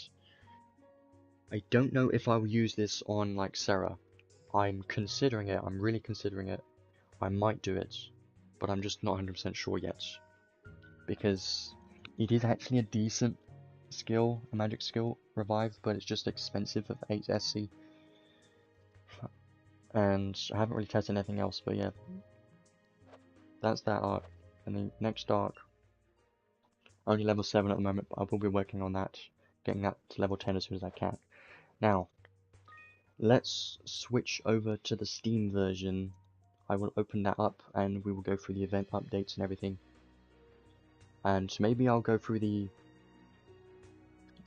I don't know if I will use this on like Serra. I'm considering it. I'm really considering it. I might do it, but I'm just not 100% sure yet, because it is actually a decent skill, a magic skill, revive, but it's just expensive at 8 SC. And I haven't really tested anything else, but yeah, that's that arc. And the next arc, only level 7 at the moment, but I will be working on that, getting that to level 10 as soon as I can. Now, let's switch over to the Steam version. I will open that up and we will go through the event updates and everything. And maybe I'll go through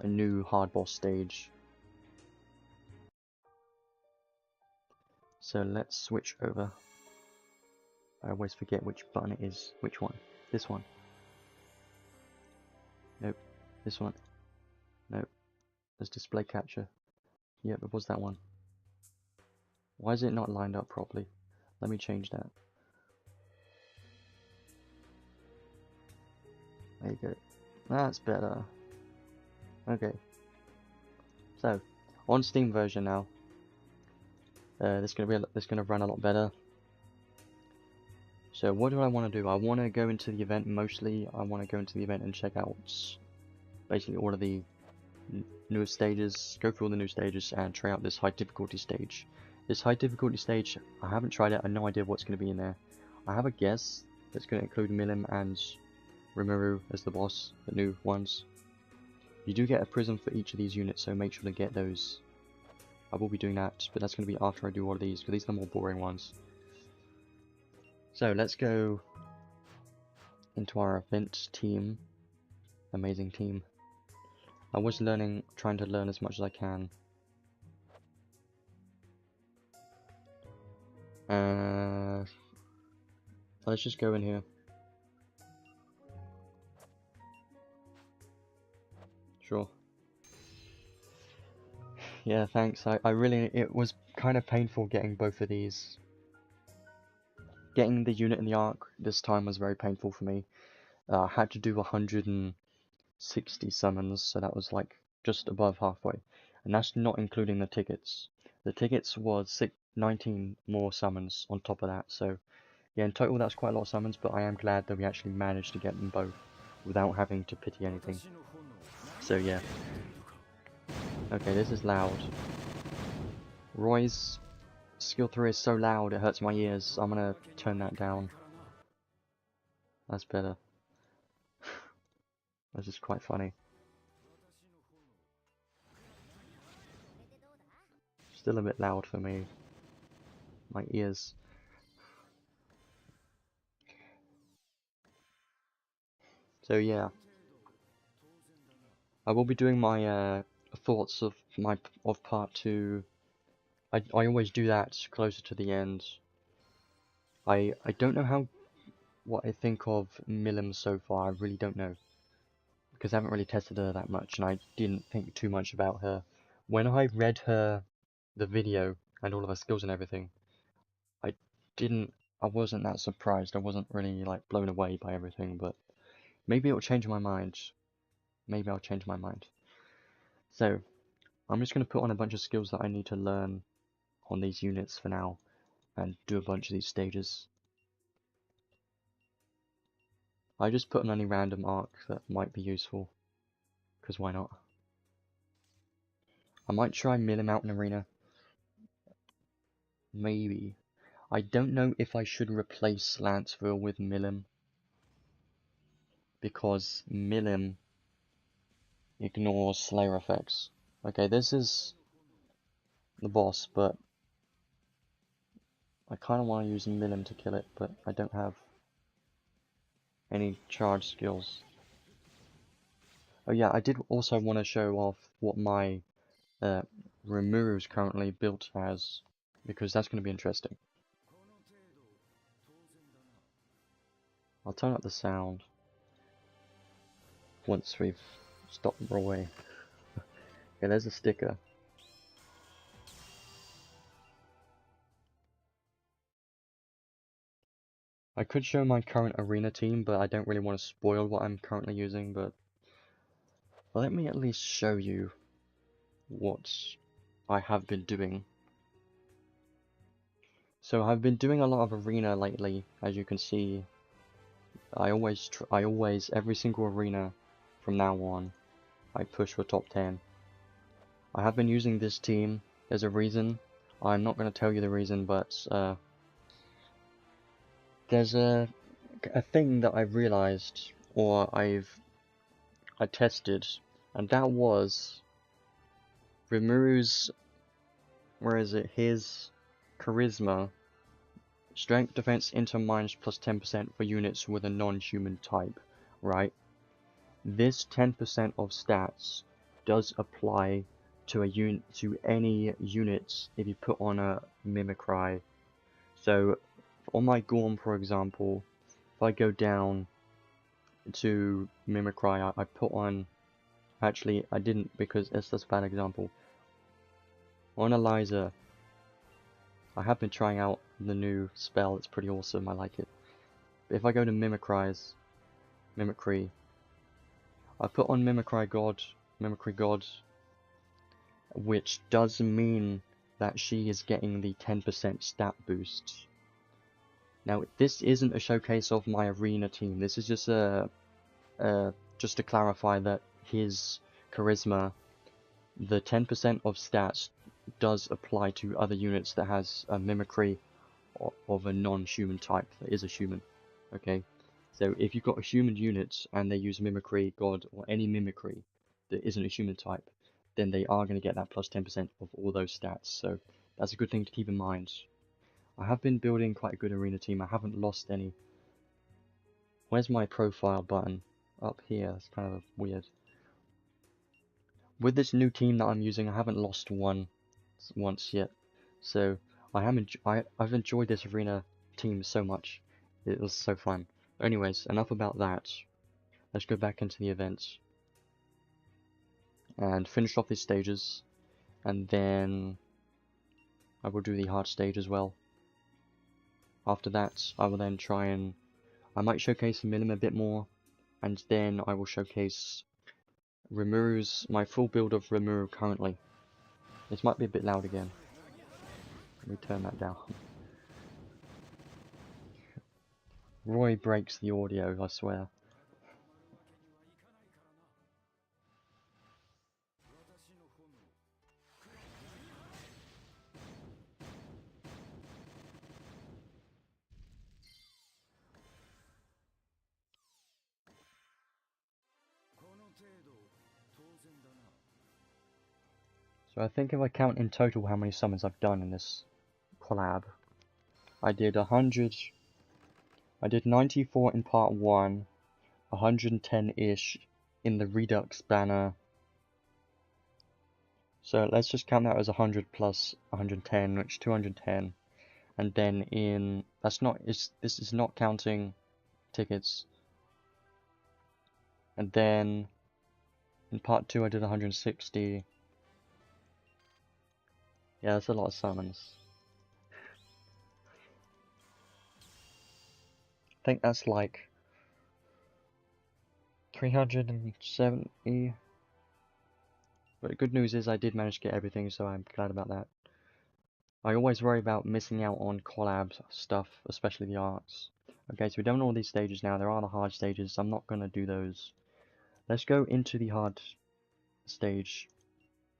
a new hard boss stage. So let's switch over. I always forget which button it is. Which one? This one. Nope. This one. Nope. There's display capture. Yep, it was that one. Why is it not lined up properly? Let me change that. There you go. That's better. Okay. So, on Steam version now. This gonna run a lot better. So what do I want to do? I want to go into the event mostly. I want to go into the event and check out basically all of the newest stages, go through all the new stages and try out this high difficulty stage. This high difficulty stage, I haven't tried it, I have no idea what's going to be in there. I have a guess that's going to include SMilim and SRimuru as the boss, the new ones. You do get a prism for each of these units, so make sure to get those. I will be doing that, but that's going to be after I do all of these, because these are the more boring ones. So let's go into our event team. Amazing team. I was trying to learn as much as I can. So let's just go in here. Sure. Yeah, thanks. I really, it was kind of painful getting both of these. Getting the unit in the arc this time was very painful for me. I had to do 160 summons, so that was like just above halfway. And that's not including the tickets. The tickets was 19 more summons on top of that, so yeah, in total that's quite a lot of summons, but I am glad that we actually managed to get them both without having to pity anything. So yeah. Okay, this is loud. Roy's skill 3 is so loud it hurts my ears. I'm gonna turn that down. That's better. This is quite funny. Still a bit loud for me. My ears. So yeah, I will be doing my thoughts of part 2. I always do that closer to the end. I don't know what I think of SMilim so far. I really don't know, because I haven't really tested her that much, and I didn't think too much about her. When I read the video and all of her skills and everything, I wasn't that surprised. I wasn't really like blown away by everything, but maybe it'll change my mind. Maybe I'll change my mind. So I'm just going to put on a bunch of skills that I need to learn on these units for now, and do a bunch of these stages. I just put on any random arc that might be useful, because why not? I might try SMilim out in arena. Maybe. I don't know if I should replace Lanceville with SMilim, because SMilim ignores Slayer effects. Okay, this is the boss, but I kind of want to use SMilim to kill it, but I don't have any charge skills. Oh yeah, I did also want to show off what my SRimuru is currently built as, because that's going to be interesting. I'll turn up the sound once we've stopped Roy. Okay, there's a sticker. I could show my current arena team, but I don't really want to spoil what I'm currently using, but let me at least show you what I have been doing. So I've been doing a lot of arena lately, as you can see. I always, every single arena from now on, I push for top 10. I have been using this team. There's a reason. I'm not going to tell you the reason, but there's a thing that I've realized, or I tested, and that was SRimuru's, his charisma, strength, defense, inter minus plus 10% for units with a non-human type, right? This 10% of stats does apply to any units if you put on a Mimicry. So on my Gorm, for example, if I go down to Mimicry, I put on, actually I didn't, because that's a bad example. On Eliza, I have been trying out the new spell, it's pretty awesome, I like it. But if I go to Mimicry, I put on Mimicry God, which does mean that she is getting the 10% stat boost. Now, this isn't a showcase of my arena team, this is just just to clarify that his charisma, the 10% of stats does apply to other units that has a mimicry of a non-human type that is a human. Okay, so if you've got a human unit and they use mimicry god or any mimicry that isn't a human type, then they are going to get that plus 10% of all those stats. So that's a good thing to keep in mind. I have been building quite a good arena team. I haven't lost any. Where's my profile button? Up here. That's kind of weird. With this new team that I'm using, I haven't lost once yet. So I've enjoyed this arena team so much. It was so fun. But anyways, enough about that. Let's go back into the events and finish off these stages, and then I will do the hard stage as well. After that, I will then I might showcase SMilim a bit more, and then I will showcase my full build of SRimuru currently. This might be a bit loud again. Let me turn that down. Roy breaks the audio, I swear. So I think if I count in total how many summons I've done in this collab, I did 94 in part 1, 110-ish in the Redux banner. So let's just count that as 100 plus 110, which is 210. And then in this is not counting tickets. And then in part 2 I did 160. Yeah, that's a lot of summons. I think that's like 370. But the good news is I did manage to get everything, so I'm glad about that. I always worry about missing out on collab stuff, especially the arts. Okay, so we've done all these stages now. There are the hard stages. I'm not going to do those. Let's go into the hard stage.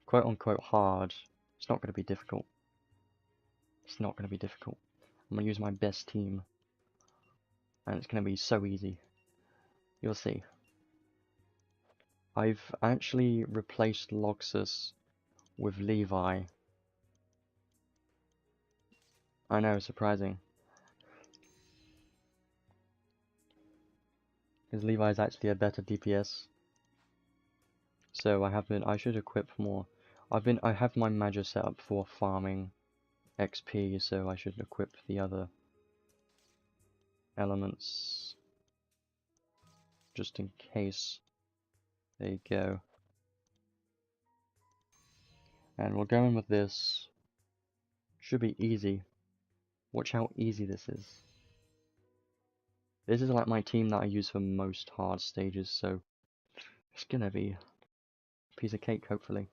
Quote unquote hard. It's not going to be difficult. It's not going to be difficult. I'm going to use my best team. And it's going to be so easy. You'll see. I've actually replaced Loxus with Levi. I know, surprising. Because Levi is actually a better DPS. So I should equip more. I have my Maggia set up for farming XP, so I should equip the other elements just in case. There you go. And we'll go in with this. Should be easy. Watch how easy this is. This is like my team that I use for most hard stages, so it's gonna be a piece of cake, hopefully.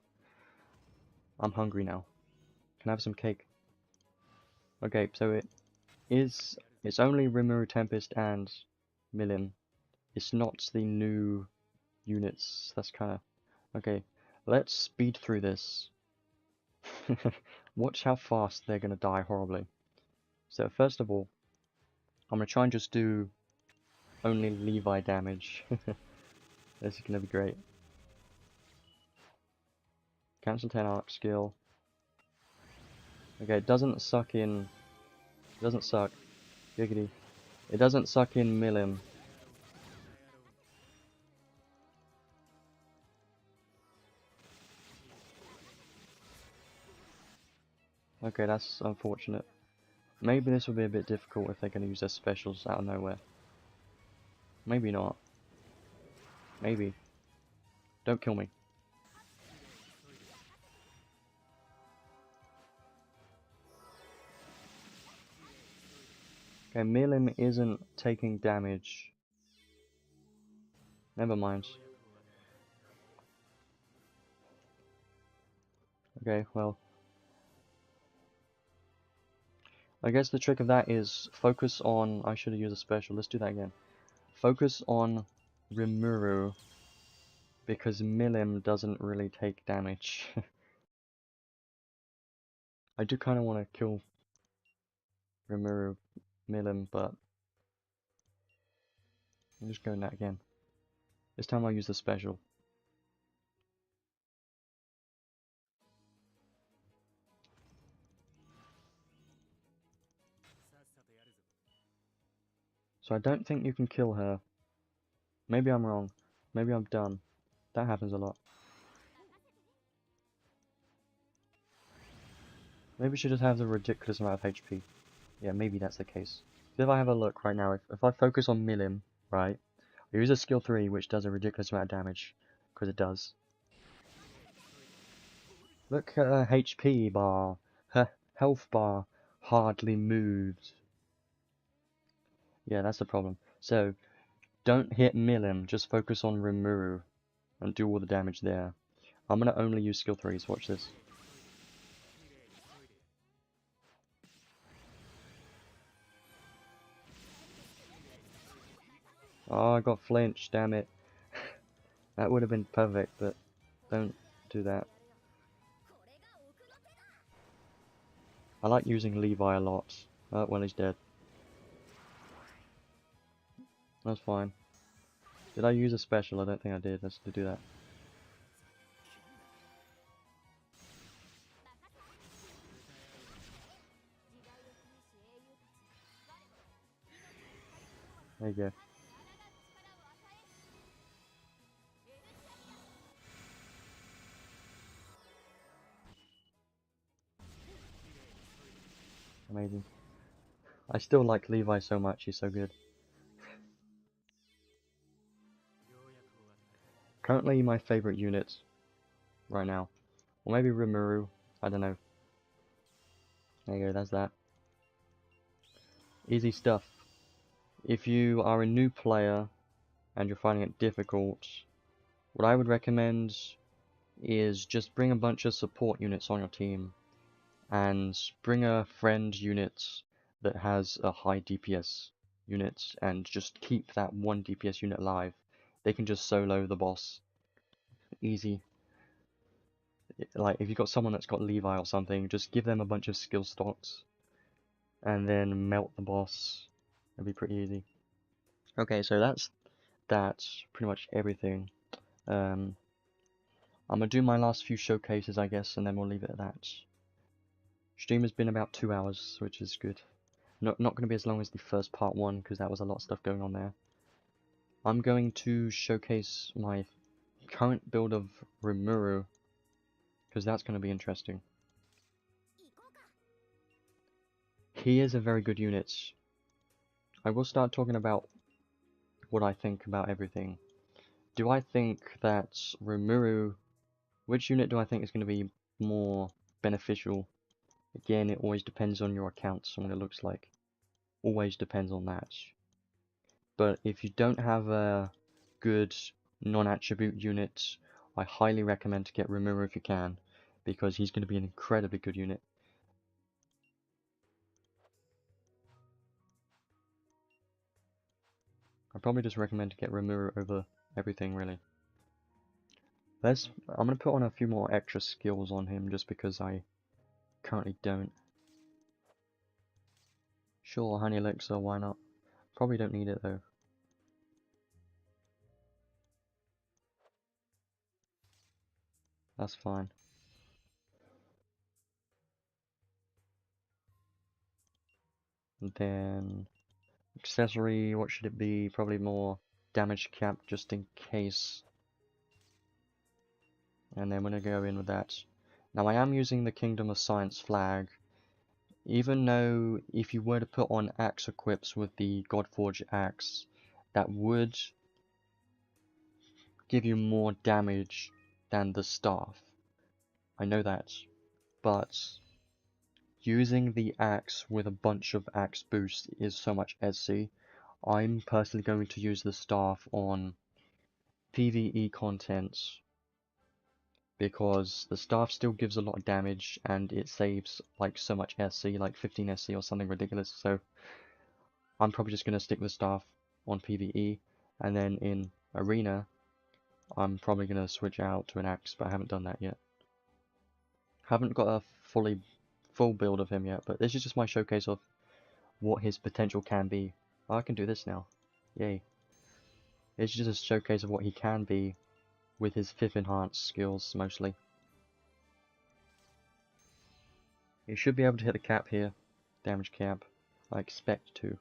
I'm hungry now. Can I have some cake? Okay, so it's only Rimuru Tempest and SMilim. It's not the new units. That's kinda okay. Let's speed through this. Watch how fast they're gonna die horribly. So first of all, I'm gonna try and just do only Levi damage. This is gonna be great. Cancel 10 arc skill. Okay, it doesn't suck in. It doesn't suck. Giggity. It doesn't suck in SMilim. Okay, that's unfortunate. Maybe this will be a bit difficult if they're going to use their specials out of nowhere. Maybe not. Maybe. Don't kill me. Okay, SMilim isn't taking damage. Never mind. Okay, well. I guess the trick of that is focus on... I should have used a special. Let's do that again. Focus on Rimuru, because SMilim doesn't really take damage. I do kind of want to kill Rimuru SMilim, but I'm just going that again. This time I'll use the special. So I don't think you can kill her. Maybe I'm wrong. Maybe I'm dumb. That happens a lot. Maybe she just has a ridiculous amount of HP. Yeah, maybe that's the case. If I have a look right now, if I focus on SMilim, right, I use a skill 3 which does a ridiculous amount of damage, because it does. Look at her HP bar. Her health bar hardly moved. Yeah, that's the problem. So, don't hit SMilim, just focus on Rimuru and do all the damage there. I'm gonna only use skill 3s, watch this. Oh, I got flinched, damn it. That would have been perfect, but don't do that. I like using Levi a lot. Oh, well, he's dead. That's fine. Did I use a special? I don't think I did. Let's do that. There you go. I still like Levi so much, he's so good. Currently my favorite unit right now. Or maybe Rimuru, I don't know. There you go, that's that. Easy stuff. If you are a new player and you're finding it difficult, what I would recommend is just bring a bunch of support units on your team and bring a friend unit that has a high DPS unit and just keep that one DPS unit alive. They can just solo the boss. Easy. Like if you've got someone that's got Levi or something, just give them a bunch of skill stocks and then melt the boss. It'll be pretty easy. Okay, so that's pretty much everything. I'm gonna do my last few showcases, I guess, and then we'll leave it at that. Stream has been about 2 hours, which is good. Not gonna be as long as the first part 1, because that was a lot of stuff going on there. I'm going to showcase my current build of Rimuru, because that's gonna be interesting. He is a very good unit. I will start talking about what I think about everything. Do I think that Rimuru, which unit do I think is going to be more beneficial? Again, it always depends on your account and what it looks like. Always depends on that. But if you don't have a good non-attribute unit, I highly recommend to get Rimuru if you can, because he's going to be an incredibly good unit. I probably just recommend to get Rimuru over everything, really. I'm going to put on a few more extra skills on him just because I currently don't. Sure, Honey Elixir, why not? Probably don't need it though. That's fine. And then accessory, what should it be? Probably more damage cap just in case. And then we're gonna go in with that. Now I am using the Kingdom of Science flag, even though if you were to put on axe equips with the Godforge axe, that would give you more damage than the staff. I know that, but using the axe with a bunch of axe boosts is so much SC. I'm personally going to use the staff on PvE content because the staff still gives a lot of damage and it saves like so much SC, like 15 SC or something ridiculous. So I'm probably just going to stick with staff on PvE, and then in Arena I'm probably going to switch out to an axe, but I haven't done that yet. Haven't got a full build of him yet, but this is just my showcase of what his potential can be. Oh, I can do this now. Yay. It's just a showcase of what he can be with his 5th enhanced skills, mostly. He should be able to hit the cap here. Damage cap. I expect to.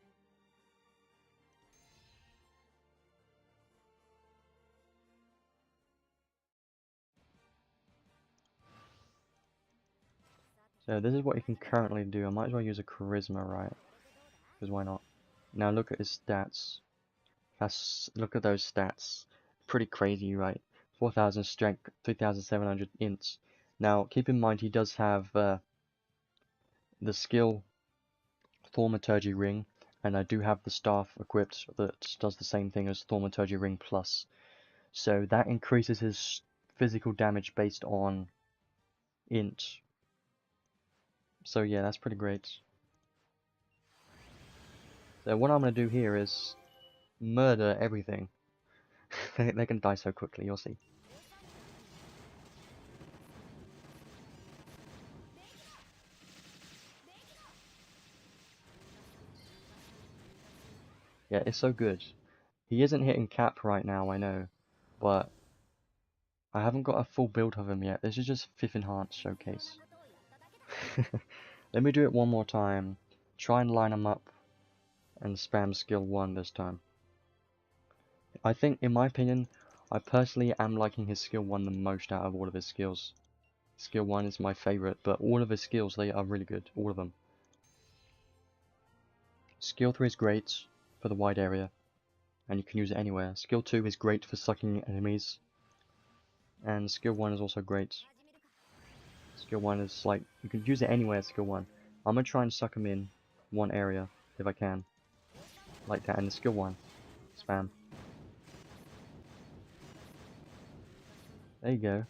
So this is what you can currently do. I might as well use a charisma, right? Because why not? Now look at his stats. Look at those stats. Pretty crazy, right? 4,000 strength, 3,700 int. Now keep in mind he does have the skill Thaumaturgy Ring, and I do have the staff equipped that does the same thing as Thaumaturgy Ring Plus. So that increases his physical damage based on int. So yeah, that's pretty great. So what I'm going to do here is murder everything. They can die so quickly, you'll see. Yeah, it's so good. He isn't hitting cap right now, I know, but I haven't got a full build of him yet. This is just 5th enhanced showcase. Let me do it one more time. Try and line him up and spam skill 1 this time. I think, in my opinion, I personally am liking his skill 1 the most out of all of his skills. Skill 1 is my favourite, but all of his skills, they are really good. All of them. Skill 3 is great for the wide area, and you can use it anywhere. Skill 2 is great for sucking enemies, and skill 1 is also great. Skill 1 is like, you can use it anywhere, skill 1. I'm gonna try and suck them in one area, if I can. Like that, and skill 1. Spam. There you go.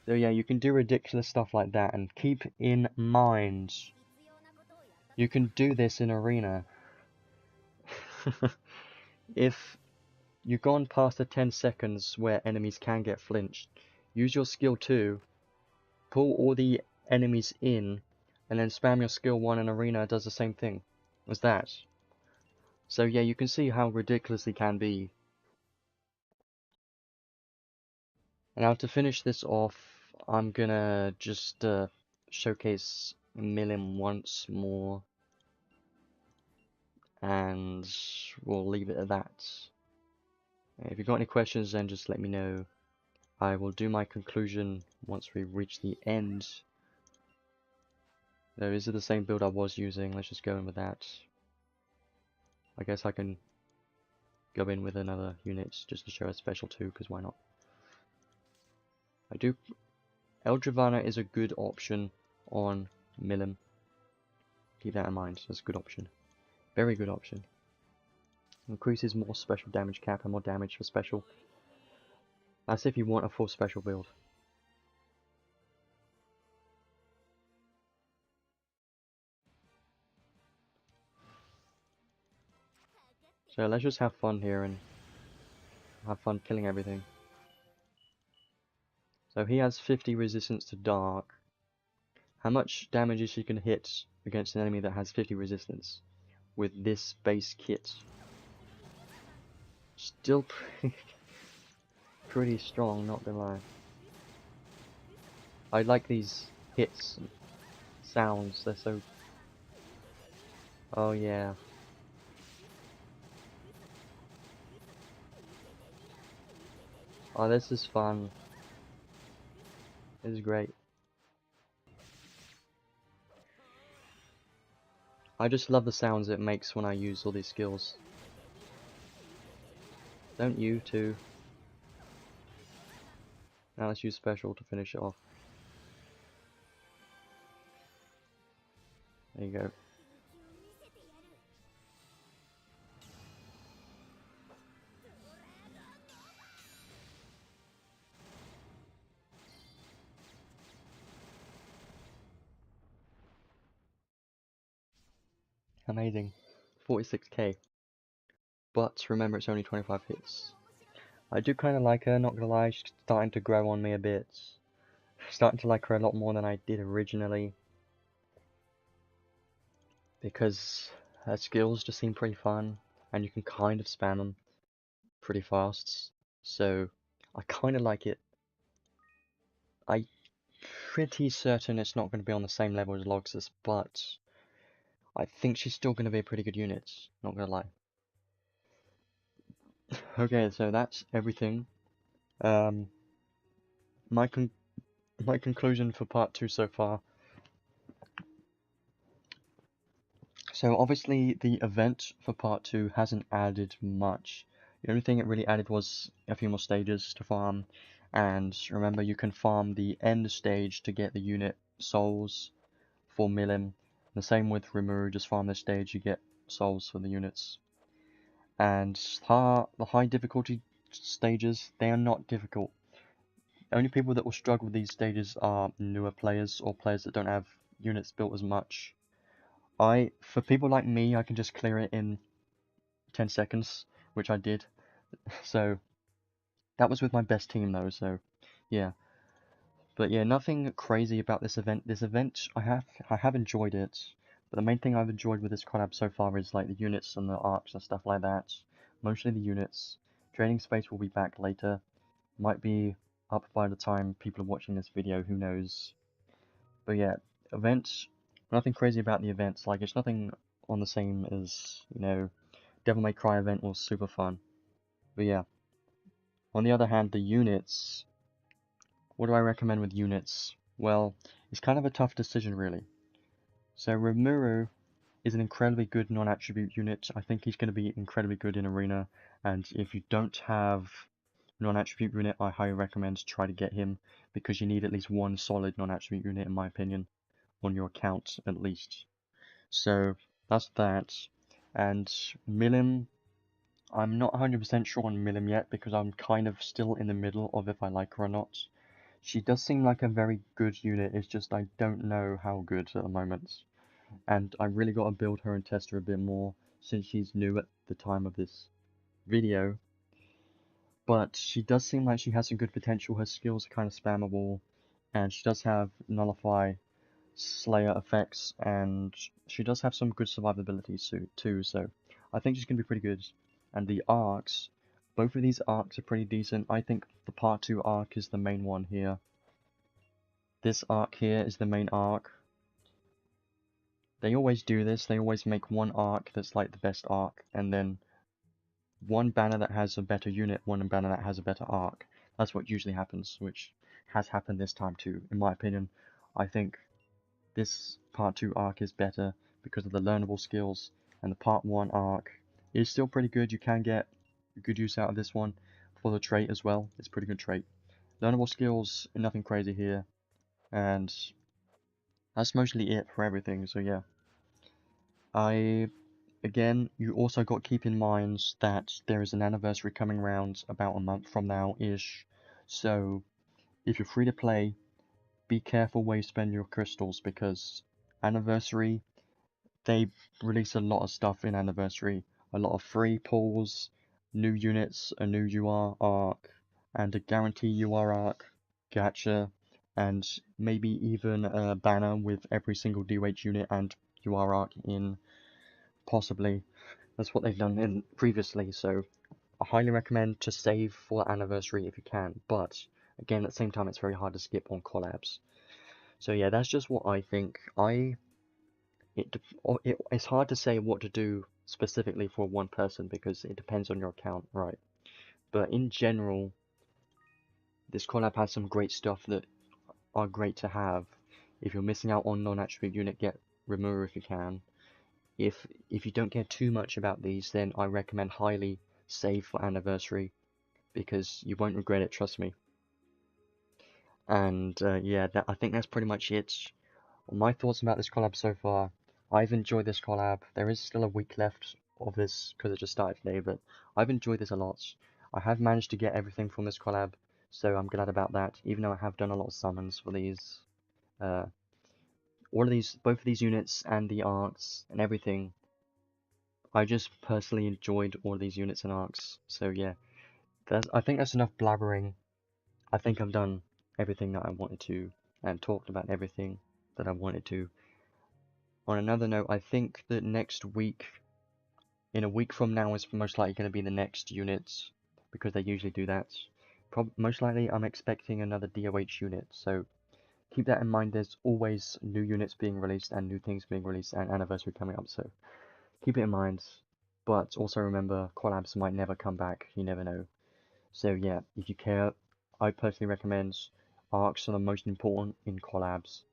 So yeah, you can do ridiculous stuff like that, and keep in mind, you can do this in Arena. If you've gone past the 10 seconds where enemies can get flinched, use your skill 2, pull all the enemies in, and then spam your skill 1 in Arena. It does the same thing as that. So yeah, you can see how ridiculous it can be. And now to finish this off, I'm gonna just showcase SMilim once more, and we'll leave it at that. If you've got any questions, then just let me know. I will do my conclusion once we reach the end. Though, is it the same build I was using? Let's just go in with that. I guess I can go in with another unit just to show a special too, because why not? Eldravana is a good option on SMilim. Keep that in mind, that's a good option. Very good option. Increases more special damage cap and more damage for special. That's if you want a full special build. So let's just have fun here and have fun killing everything. So he has 50 resistance to dark. How much damage is he can hit against an enemy that has 50 resistance with this base kit? Still pretty strong, not gonna lie. I like these hits and sounds, they're so... Oh yeah. Oh, this is fun. This is great. I just love the sounds it makes when I use all these skills. Don't you too? Now let's use special to finish it off. There you go. Amazing. 46k. But remember, it's only 25 hits. I do kind of like her, not gonna lie. She's starting to grow on me a bit. Starting to like her a lot more than I did originally. Because her skills just seem pretty fun, and you can kind of spam them pretty fast. So, I kind of like it. I'm pretty certain it's not going to be on the same level as Loxus, but I think she's still going to be a pretty good unit, not going to lie. Okay, so that's everything. My conclusion for part 2 so far. So obviously the event for part 2 hasn't added much. The only thing it really added was a few more stages to farm, and remember you can farm the end stage to get the unit souls for SMilim. The same with SRimuru, just farm this stage, you get souls for the units. And the high difficulty stages, they are not difficult. The only people that will struggle with these stages are newer players or players that don't have units built as much. For people like me, I can just clear it in 10 seconds, which I did. So that was with my best team though, so yeah. But yeah, nothing crazy about this event. This event, I have enjoyed it, but the main thing I've enjoyed with this collab so far is like the units and the arcs and stuff like that. Mostly the units. Trading space will be back later. Might be up by the time people are watching this video, who knows. But yeah, events, nothing crazy about the events. Like, it's nothing on the same as, you know, Devil May Cry event was super fun. But yeah. On the other hand, the units, what do I recommend with units? Well, it's kind of a tough decision really. So SRimuru is an incredibly good non-attribute unit. I think he's going to be incredibly good in Arena, and if you don't have non-attribute unit, I highly recommend to try to get him, because you need at least one solid non-attribute unit, in my opinion, on your account at least. So that's that. And Milim, I'm not 100% sure on Milim yet, because I'm kind of still in the middle of if I like her or not. She does seem like a very good unit, it's just I don't know how good at the moment. And I really got to build her and test her a bit more, since she's new at the time of this video. But she does seem like she has some good potential. Her skills are kind of spammable, and she does have Nullify, Slayer effects, and she does have some good survivability too, so I think she's going to be pretty good. And the arcs, both of these arcs are pretty decent. I think the part 2 arc is the main one here. This arc here is the main arc. They always do this, they always make one arc that's like the best arc, and then one banner that has a better unit, one banner that has a better arc. That's what usually happens, which has happened this time too, in my opinion. I think this part 2 arc is better because of the learnable skills, and the part 1 arc is still pretty good. You can get good use out of this one for the trait as well. It's a pretty good trait. Learnable skills, nothing crazy here, and that's mostly it for everything, so yeah. Again, you also got to keep in mind that there is an anniversary coming around about a month from now-ish, so if you're free to play, be careful where you spend your crystals, because anniversary, they release a lot of stuff in anniversary. A lot of free pulls, new units, a new UR arc, and a guarantee UR arc, gacha, and maybe even a banner with every single DH unit and UR arc in, possibly. That's what they've done in previously, so I highly recommend to save for anniversary if you can, but again, at the same time, it's very hard to skip on collabs. So yeah, that's just what I think. It's hard to say what to do specifically for one person because it depends on your account, right? But in general, this collab has some great stuff that are great to have. If you're missing out on non-attribute unit, get SRimuru if you can. If you don't care too much about these, then I recommend highly save for anniversary, because you won't regret it, trust me. And yeah, I think that's pretty much it. My thoughts about this collab so far. I've enjoyed this collab. There is still a week left of this because it just started today, but I've enjoyed this a lot. I have managed to get everything from this collab, so I'm glad about that, even though I have done a lot of summons for these. Both of these units and the arcs and everything. I just personally enjoyed all of these units and arcs, so yeah. I think that's enough blabbering. I think I've done everything that I wanted to, and talked about everything that I wanted to. On another note, I think that next week, in a week from now, is most likely going to be the next units, because they usually do that. Most likely, I'm expecting another DOH unit, so keep that in mind. There's always new units being released and new things being released and anniversary coming up, so keep it in mind. But also remember, collabs might never come back, you never know. So yeah, if you care, I personally recommend arcs are the most important in collabs,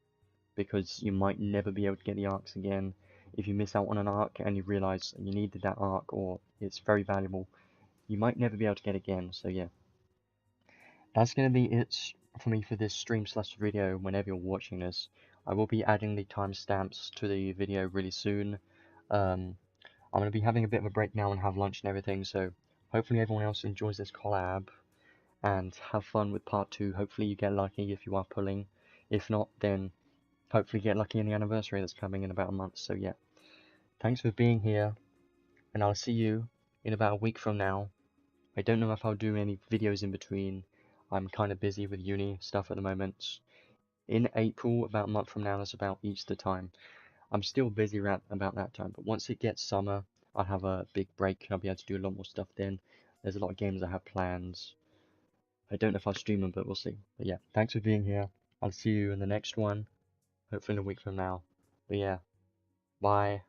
because you might never be able to get the arcs again. If you miss out on an arc and you realize you needed that arc or it's very valuable, you might never be able to get it again. So yeah, that's going to be it for me for this stream/video whenever you're watching this. I will be adding the timestamps to the video really soon. I'm going to be having a bit of a break now and have lunch and everything, so hopefully everyone else enjoys this collab and have fun with part 2. Hopefully you get lucky if you are pulling. If not, then hopefully get lucky in the anniversary that's coming in about a month. So yeah, thanks for being here, and I'll see you in about a week from now. I don't know if I'll do any videos in between. I'm kind of busy with uni stuff at the moment. In April, about a month from now, that's about Easter time. I'm still busy around about that time, but once it gets summer, I'll have a big break. I'll be able to do a lot more stuff then. There's a lot of games I have planned. I don't know if I'll stream them, but we'll see. But yeah, thanks for being here. I'll see you in the next one, hopefully in a week from now. But yeah, bye.